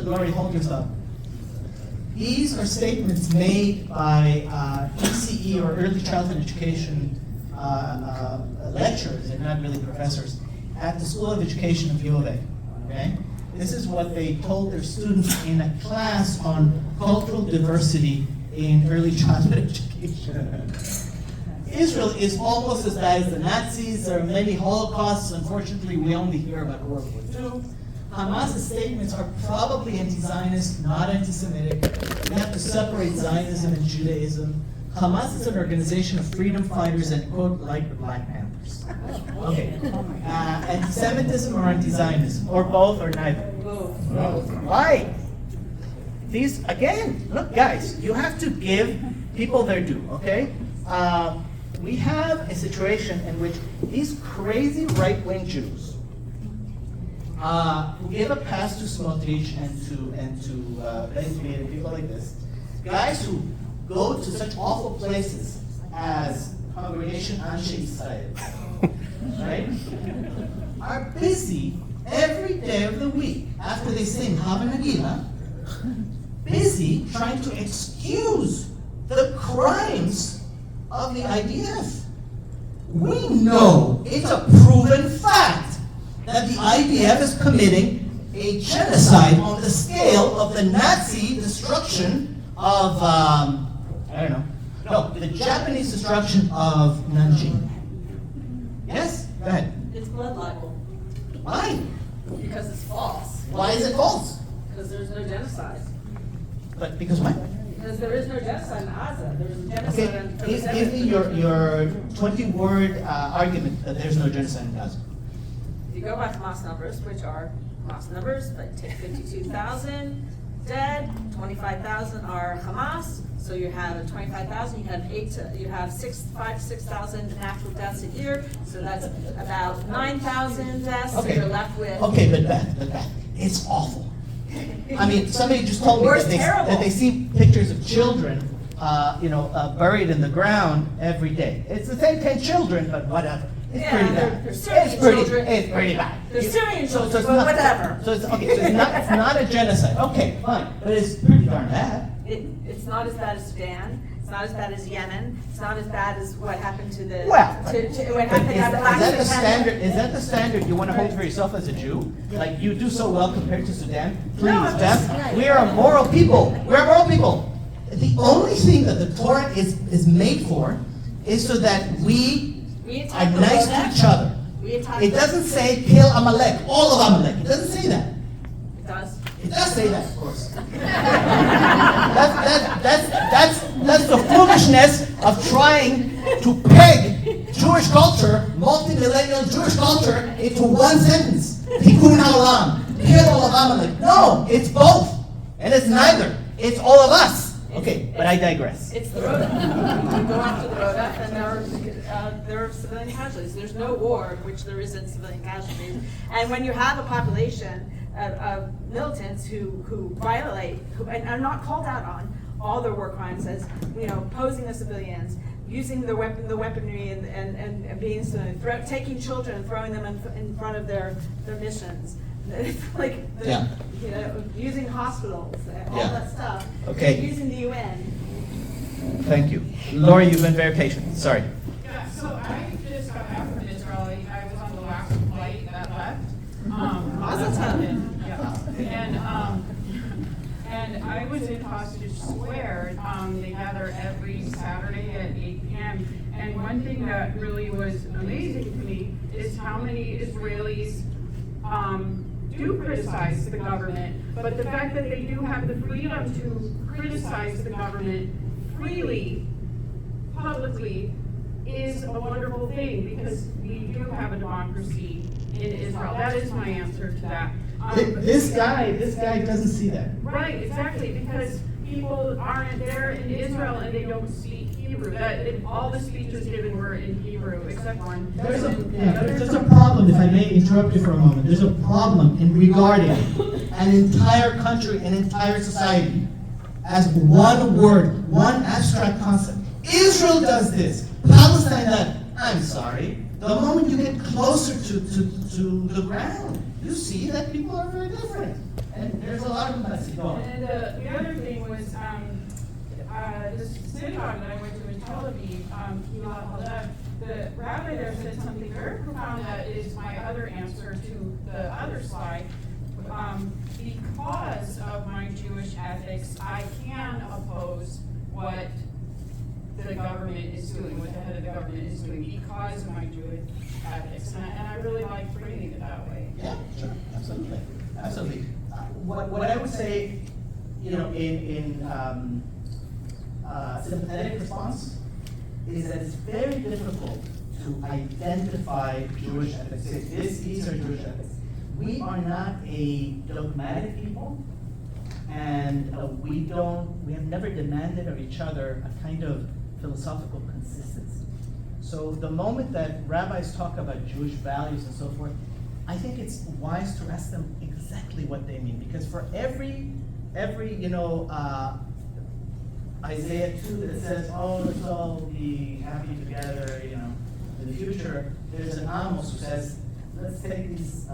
Lori, hold yourself. These are statements made by ECE or early childhood education lecturers, they're not really professors, at the School of Education of UofA. Okay? This is what they told their students in a class on cultural diversity in early childhood education. Israel is almost as bad as the Nazis. There are many Holocausts. Unfortunately, we only hear about World War II. Hamas's statements are probably anti-Zionist, not anti-Semitic. We have to separate Zionism and Judaism. Hamas is an organization of freedom fighters and, quote, like the Black Panthers. Okay. Antisemitism or anti-Zionism? Or both or neither? Both. Why? These, again, look, guys, you have to give people their due, okay? We have a situation in which these crazy right-wing Jews who give a pass to Smotrich and to Ben-Gvir and people like this, guys who go to such awful places as Congregation Anshei, right, are busy every day of the week after they sing Hava Nagila, busy trying to excuse the crimes of the IDF. We know it's a proven fact that the IDF is committing a genocide on the scale of the Nazi destruction of, the Japanese destruction of Nanjing. Yes? Go ahead. It's blood libel. Why? Because it's false. Why is it false? Because there's no genocide. But because what? Because there is no genocide in Gaza. There's a genocide in Give me your 20-word argument that there's no genocide in Gaza. If you go by Hamas numbers, which are Hamas numbers, but take 52,000 dead, 25,000 are Hamas. So you have 25,000. You have 5,000 to 6,000 natural deaths a year. So that's about 9,000 deaths. Okay. So you're left with. Okay, but Beth, it's awful. I mean, somebody just told me that they see pictures of children, buried in the ground every day. It's the same 10 children, but whatever. It's pretty bad. It's pretty bad. They're Syrian children, it's but not, whatever. So it's not a genocide. Okay, fine, but it's pretty darn bad. It's not as bad as Sudan. It's not as bad as Yemen. It's not as bad as what happened to the. What happened to the standard? Is that the standard you want to hold for yourself as a Jew? Like you do so well compared to Sudan? Please, Beth. We are a moral people. We're a moral people. The only thing that the Torah is made for is so that we are nice to each other. It doesn't say kill Amalek, all of Amalek. It doesn't say that. It does. It does say that, of course. That's the foolishness of trying to peg Jewish culture, multi-millennial Jewish culture, into one sentence. Tikkun haolam, kill all of Amalek. No, it's both. And it's neither. It's all of us. Okay, but I digress. It's the Roda. You go after the Roda, and there are civilian casualties. There's no war in which there isn't civilian casualties. And when you have a population of militants who violate, and are not called out on all their war crimes as, posing as civilians, using the weaponry and being taking children and throwing them in front of their missions. It's like, you know, using hospitals, all that stuff. Okay. Using the UN. Thank you. Laura, you've been very patient. Sorry. Yeah, so I just got back from Israel. I was on the last flight that left. And I was in Hostage Square. They gather every Saturday at 8 p.m. And one thing that really was amazing to me is how many Israelis do criticize the government, but the fact that they do have the freedom to criticize the government freely, publicly, is a wonderful thing, because we do have a democracy in Israel. That is my answer to that. This guy doesn't see that. Right, exactly, because people aren't there in Israel and they don't speak Hebrew. All the speeches given were in Hebrew, except one. There's a problem, if I may interrupt you for a moment. There's a problem in regarding an entire country, an entire society, as one word, one abstract concept. Israel does this, Palestine that. I'm sorry. The moment you get closer to the ground, you see that people are very different. And there's a lot of message going on. And the other thing was, this synagogue that I went to in Tel Aviv, the rabbi there said something very profound that is my other answer to the other slide. Because of my Jewish ethics, I can oppose what the government is doing, what the head of the government is doing, because of my Jewish ethics. And I really like framing it that way. Yeah, sure, absolutely, absolutely. What I would say, you know, in sympathetic response, is that it's very difficult to identify Jewish ethics. These are Jewish ethics. We are not a dogmatic people, and we have never demanded of each other a kind of philosophical consistency. So the moment that rabbis talk about Jewish values and so forth, I think it's wise to ask them exactly what they mean, because for every Isaiah 2 that says, oh, let's all be happy together, you know, in the future, there's an Amos who says, let's take these,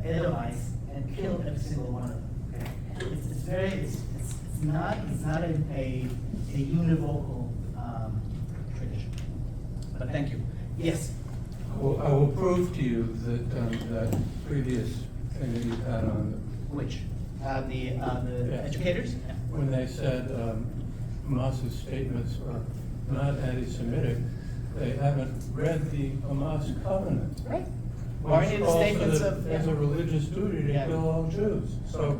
Edomites and kill every single one of them. Okay? It's not a univocal tradition. But thank you. Yes. Well, I will prove to you that that previous thing that you had on. Which? The educators? Yeah. When they said Hamas's statements are not anti-Semitic, they haven't read the Hamas covenant. Right. Or any of the statements of as a religious duty to kill all Jews. So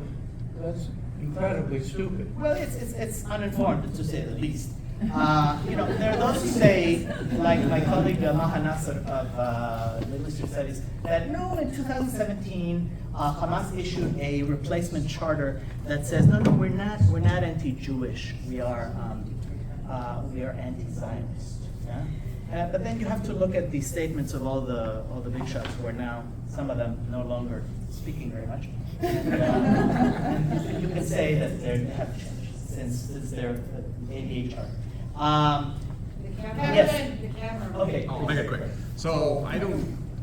that's incredibly stupid. Well, it's uninformed, to say the least. There are those who say, like my colleague Maha Nasser of Middle Eastern Studies, that no, in 2017, Hamas issued a replacement charter that says, no, we're not anti-Jewish. We are anti-Zionist. Yeah? But then you have to look at the statements of all the big shots who are now, some of them no longer speaking very much. And you can say that they have changed since their 88 charter. Yes. Okay. I'll make it quick. So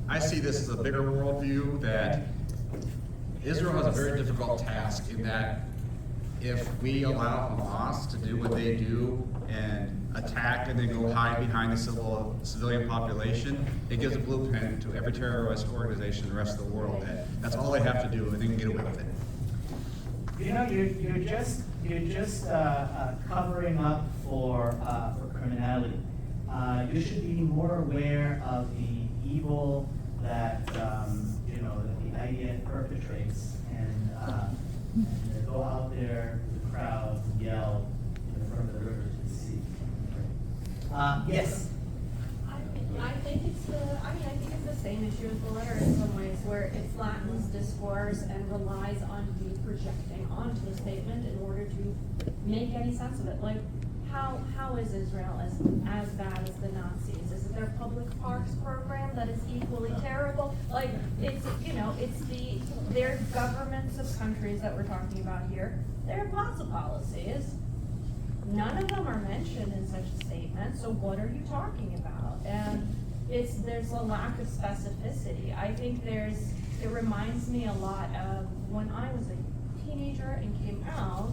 I see this as a bigger worldview that Israel has a very difficult task in that if we allow Hamas to do what they do and attack and then go hide behind the civilian population, it gives a blueprint to every terrorist organization in the rest of the world. That's all they have to do, and they can get away with it. You know, you're just covering up for criminality. You should be more aware of the evil that that the IDF perpetrates, and go out there with the crowd and yell in front of the river to the sea. Yes. I think it's the same issue as the letter in some ways, where it flattens discourse and relies on you projecting onto the statement in order to make any sense of it. Like, how is Israel as bad as the Nazis? Is it their public parks program that is equally terrible? Like, their governments of countries that we're talking about here, there are lots of policies. none of them are mentioned in such a statement, so what are you talking about? And there's a lack of specificity. I think it reminds me a lot of when I was a teenager and came out.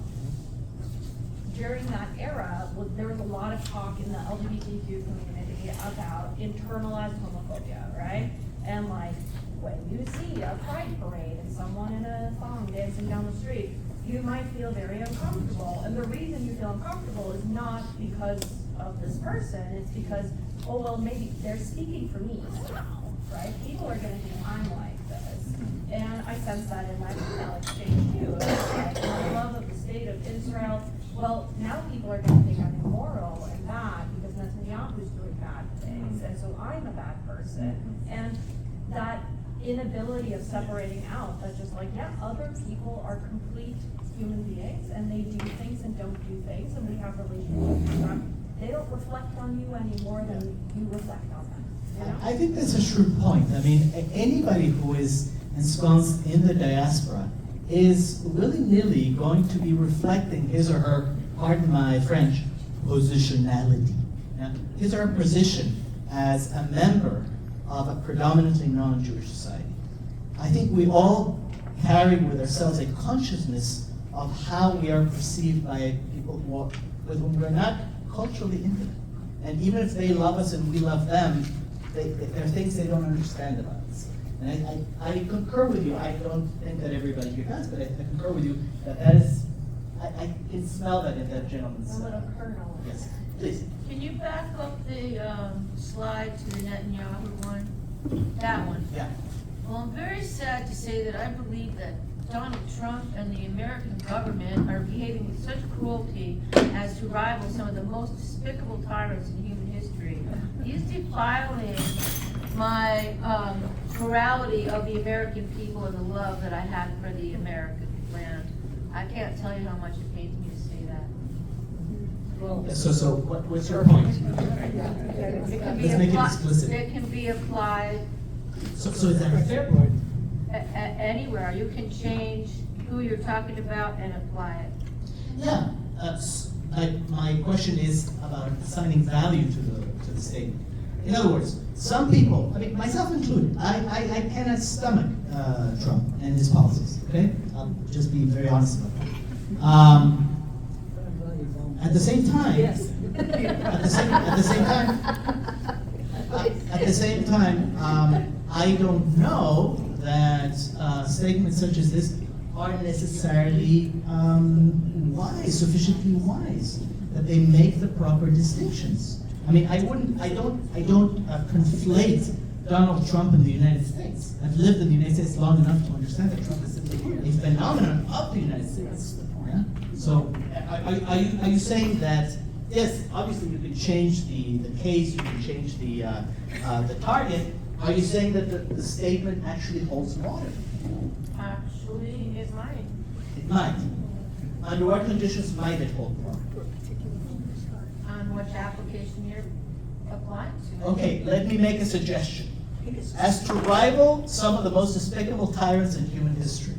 During that era, there was a lot of talk in the LGBTQ community about internalized homophobia, right? And like, when you see a pride parade and someone in a thong dancing down the street, you might feel very uncomfortable. And the reason you feel uncomfortable is not because of this person, it's because, oh, well, maybe they're speaking for me somehow, right? People are gonna think I'm like this. And I sense that in my email exchange too. It's like, my love of the state of Israel. Well, now people are gonna think I'm immoral and bad because Netanyahu's doing bad things, and so I'm a bad person. And that inability of separating out, that's just like, yeah, other people are complete human beings, and they do things and don't do things, and we have relationships with them. They don't reflect on you any more than you reflect on them. You know? I think that's a shrewd point. I mean, anybody who is ensconced in the diaspora is willy-nilly going to be reflecting his or her, pardon my French, positionality. Yeah? His or her position as a member of a predominantly non-Jewish society. I think we all carry with ourselves a consciousness of how we are perceived by people with whom we're not culturally intimate. And even if they love us and we love them, there are things they don't understand about us. And I concur with you. I don't think that everybody here does, but I concur with you that is, I can smell that in that gentleman's. A little kernel. Yes, please. Can you back up the slide to the Netanyahu one? That one. Yeah. Well, I'm very sad to say that I believe that Donald Trump and the American government are behaving with such cruelty as to rival some of the most despicable tyrants in human history. He's defiling my morality of the American people and the love that I have for the American land. I can't tell you how much it pains me to say that. Well, so what's your point? Let's make it explicit. It can be applied. So is that a fair point? Anywhere. You can change who you're talking about and apply it. Yeah. My question is about assigning value to the statement. In other words, some people, I mean, myself included, I cannot stomach Trump and his policies, okay? I'll just be very honest about that. At the same time, yes. At the same time, I don't know that statements such as this are necessarily sufficiently wise, that they make the proper distinctions. I mean, I don't conflate Donald Trump and the United States. I've lived in the United States long enough to understand that Trump is a phenomenon of the United States. Yeah? So, are you saying that, yes, obviously you can change the case, you can change the target. Are you saying that the statement actually holds water? Actually, it might. It might. Under what conditions might it hold water? On which application you're applying to. Okay, let me make a suggestion. As to rival some of the most despicable tyrants in human history,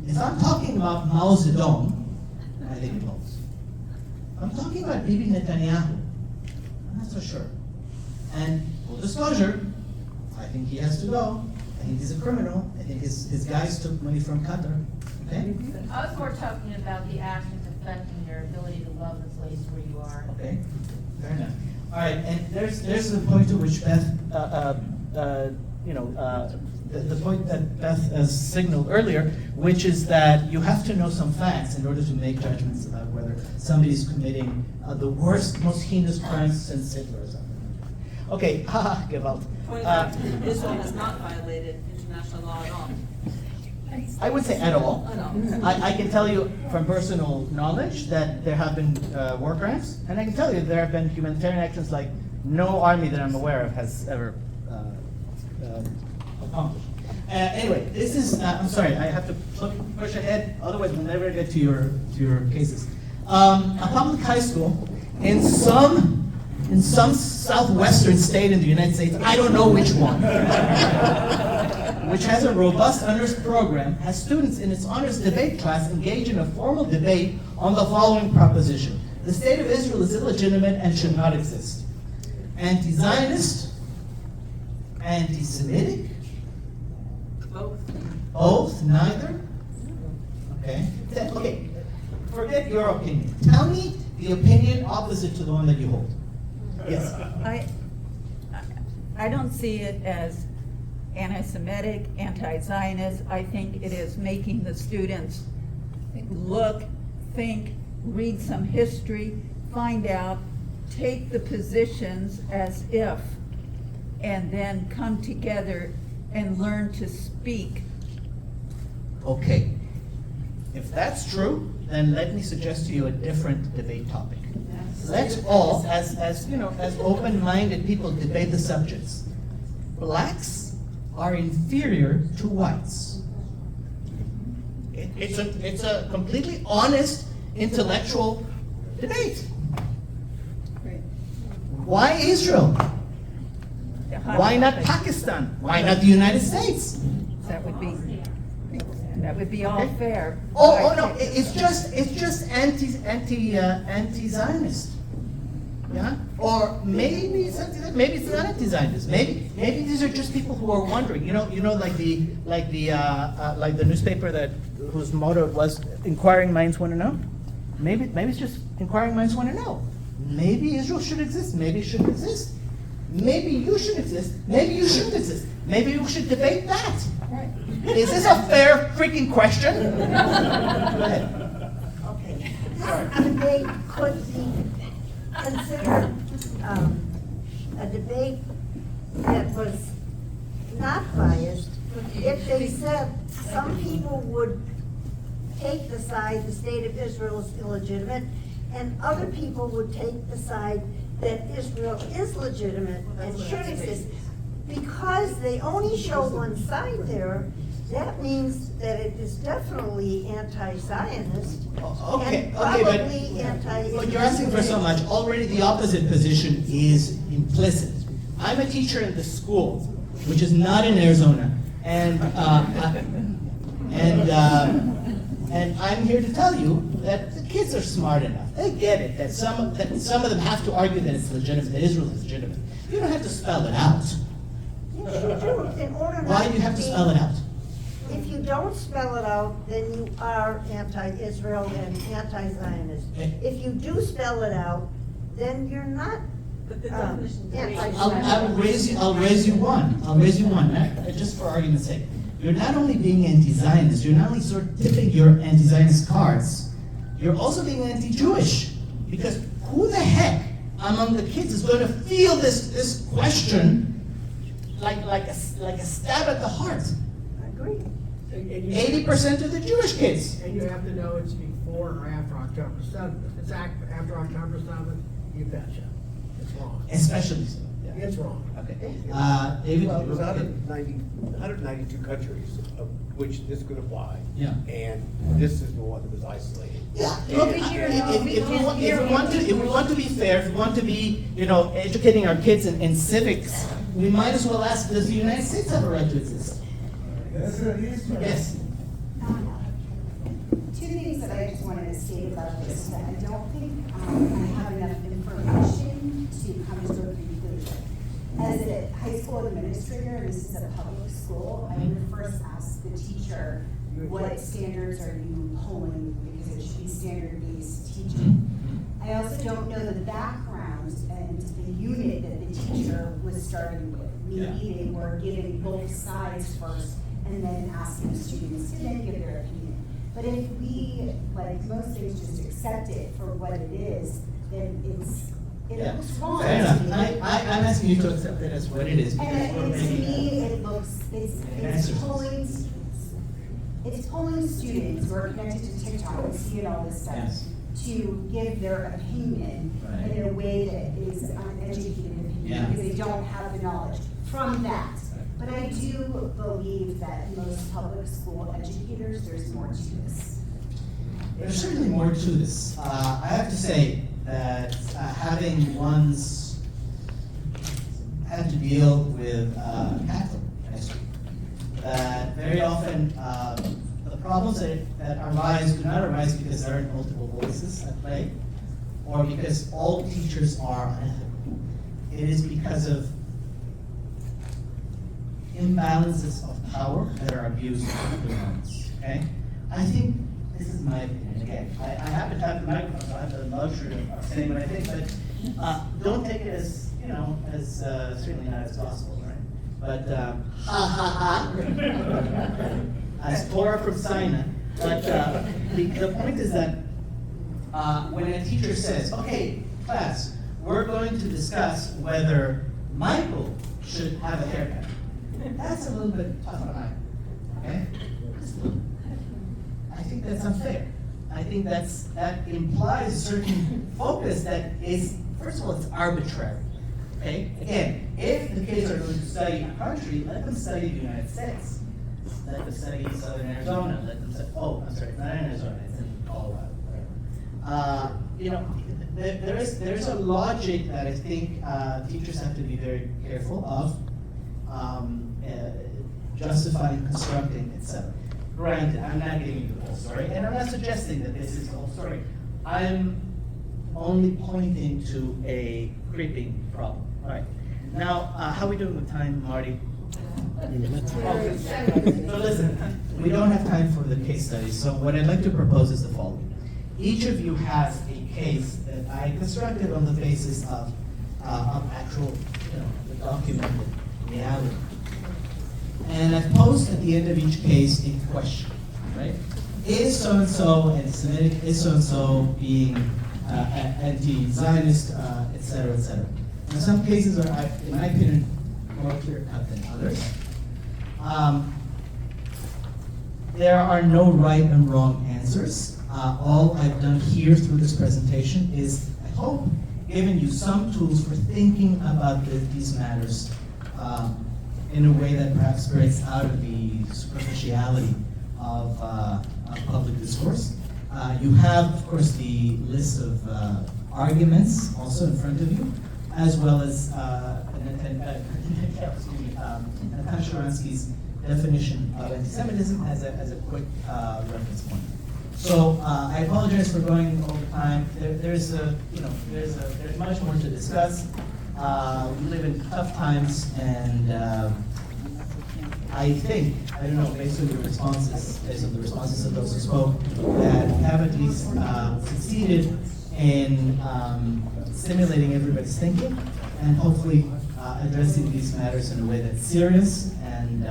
if I'm talking about Mao Zedong, I think it holds. If I'm talking about Bibi Netanyahu, I'm not so sure. And full disclosure, I think he has to go. I think he's a criminal. I think his guys took money from Qatar. Okay? I was more talking about the actions affecting your ability to love the place where you are. Okay, fair enough. All right, and there's the point to which Beth, the point that Beth has signaled earlier, which is that you have to know some facts in order to make judgments about whether somebody's committing the worst, most heinous crimes since Hitler or something. Okay, haha, Gewalt. Israel has not violated international law at all. I would say at all. I can tell you from personal knowledge that there have been war crimes, and I can tell you there have been humanitarian actions like no army that I'm aware of has ever accomplished. Anyway, this is, I'm sorry, I have to push ahead, otherwise we'll never get to your cases. A public high school in some southwestern state in the United States, I don't know which one, which has a robust honors program, has students in its honors debate class engage in a formal debate on the following proposition. the state of Israel is illegitimate and should not exist. Anti-Zionist, anti-Semitic, both, neither. Okay. Okay. Forget your opinion. Tell me the opinion opposite to the one that you hold. Yes. I don't see it as anti-Semitic, anti-Zionist. I think it is making the students look, think, read some history, find out, take the positions as if, and then come together and learn to speak. Okay. If that's true, then let me suggest to you a different debate topic. Let's all, as you know, as open-minded people, debate the subjects. Blacks are inferior to whites. It's a completely honest intellectual debate. Why Israel? Why not Pakistan? Why not the United States? That would be all fair. Oh no, it's just anti-Zionist. Yeah? Or maybe it's not anti-Zionist. Maybe these are just people who are wondering. You know, like the newspaper whose motto was "Inquiring minds want to know." Maybe it's just inquiring minds want to know. Maybe Israel should exist. Maybe it shouldn't exist. Maybe you should exist. Maybe you shouldn't exist. Maybe we should debate that. Right. Is this a fair freaking question? Go ahead. Okay. This debate could be considered a debate that was not biased if they said some people would take the side the state of Israel is illegitimate, and other people would take the side that Israel is legitimate and should exist. Because they only show one side there, that means that it is definitely anti-Zionist and probably anti-Israel. But you're asking for so much. Already the opposite position is implicit. I'm a teacher in the school, which is not in Arizona, and I'm here to tell you that the kids are smart enough. They get it that some of them have to argue that it's legitimate, that Israel is legitimate. You don't have to spell it out. Yes, you do. In order Why do you have to spell it out? If you don't spell it out, then you are anti-Israel and anti-Zionist. If you do spell it out, then you're not anti-Zionist. I'll raise you one, just for argument's sake. You're not only being anti-Zionist, you're not only sort of tipping your anti-Zionist cards, you're also being anti-Jewish. Because who the heck among the kids is going to feel this question like a stab at the heart? I agree. 80% of the Jewish kids. And you have to know it's before or after October 7th. If it's after October 7th, you betcha. It's wrong. Especially so. Yeah. It's wrong. Okay. David, well, there's 192 countries of which this could apply. Yeah. And this is the one that was isolated. Yeah. Look, if we want to be fair, if we want to be, educating our kids in civics, we might as well ask, does the United States have a right to exist? Yes. Two things that I just wanted to state about this, that I don't think I have enough information to come to a conclusion. As a high school administrator, this is a public school, I would first ask the teacher, what standards are you pulling, because it should be standard-based teaching. I also don't know the background and the unit that the teacher was starting with. Maybe they were giving both sides first, and then asking students to then give their opinion. But if we, like most things, just accept it for what it is, then it looks wrong. Fair enough. I'm asking you to accept it as what it is. And to me, it looks, it's pulling students who are connected to TikTok and see all this stuff to give their opinion in a way that is uneducated opinion because they don't have the knowledge from that. But I do believe that most public school educators, there's more to this. There's certainly more to this. I have to say that having had to deal with Catholic history, that very often the problems that arise do not arise because there are multiple voices at play, or because all teachers are unethical. It is because of imbalances of power that are abused in the ones, okay? I think, this is my opinion, again, I happen to have the microphone, so I have the luxury of saying what I think, but don't take it as, you know, as certainly not as gospel, right? But, ha ha ha, as Torah from Sinai. But the point is that when a teacher says, okay, class, we're going to discuss whether Michael should have a haircut, that's a little bit tough on Michael, okay? I think that's unfair. I think that implies a certain focus that is, first of all, it's arbitrary. Okay? Again, if the kids are going to study a country, let them study the United States. Let them study Southern Arizona. Let them study, oh, I'm sorry, it's not in Arizona, it's in Colorado, whatever. You know, there's a logic that I think teachers have to be very careful of, justifying, constructing, etc. Granted, I'm not giving you the whole story, and I'm not suggesting that this is the whole story. I'm only pointing to a creeping problem. All right. Now, how are we doing with time, Marty? Okay. So listen, we don't have time for the case studies, so what I'd like to propose is the following. Each of you has a case that I constructed on the basis of actual, you know, the documented reality. And I've posed at the end of each case a question, right? Is so-and-so anti-Semitic? Is so-and-so being anti-Zionist, et cetera, et cetera? And some cases are, in my opinion, more clear-cut than others. There are no right and wrong answers. All I've done here through this presentation is, I hope, given you some tools for thinking about these matters in a way that perhaps breaks out of the superficiality of public discourse. You have, of course, the list of arguments also in front of you, as well as Natasha Ransky's definition of anti-Semitism as a quick reference point. So I apologize for going over time. There's much more to discuss. We live in tough times, and I think, I don't know, based on the responses of those who spoke, that we have at least succeeded in stimulating everybody's thinking and hopefully addressing these matters in a way that's serious and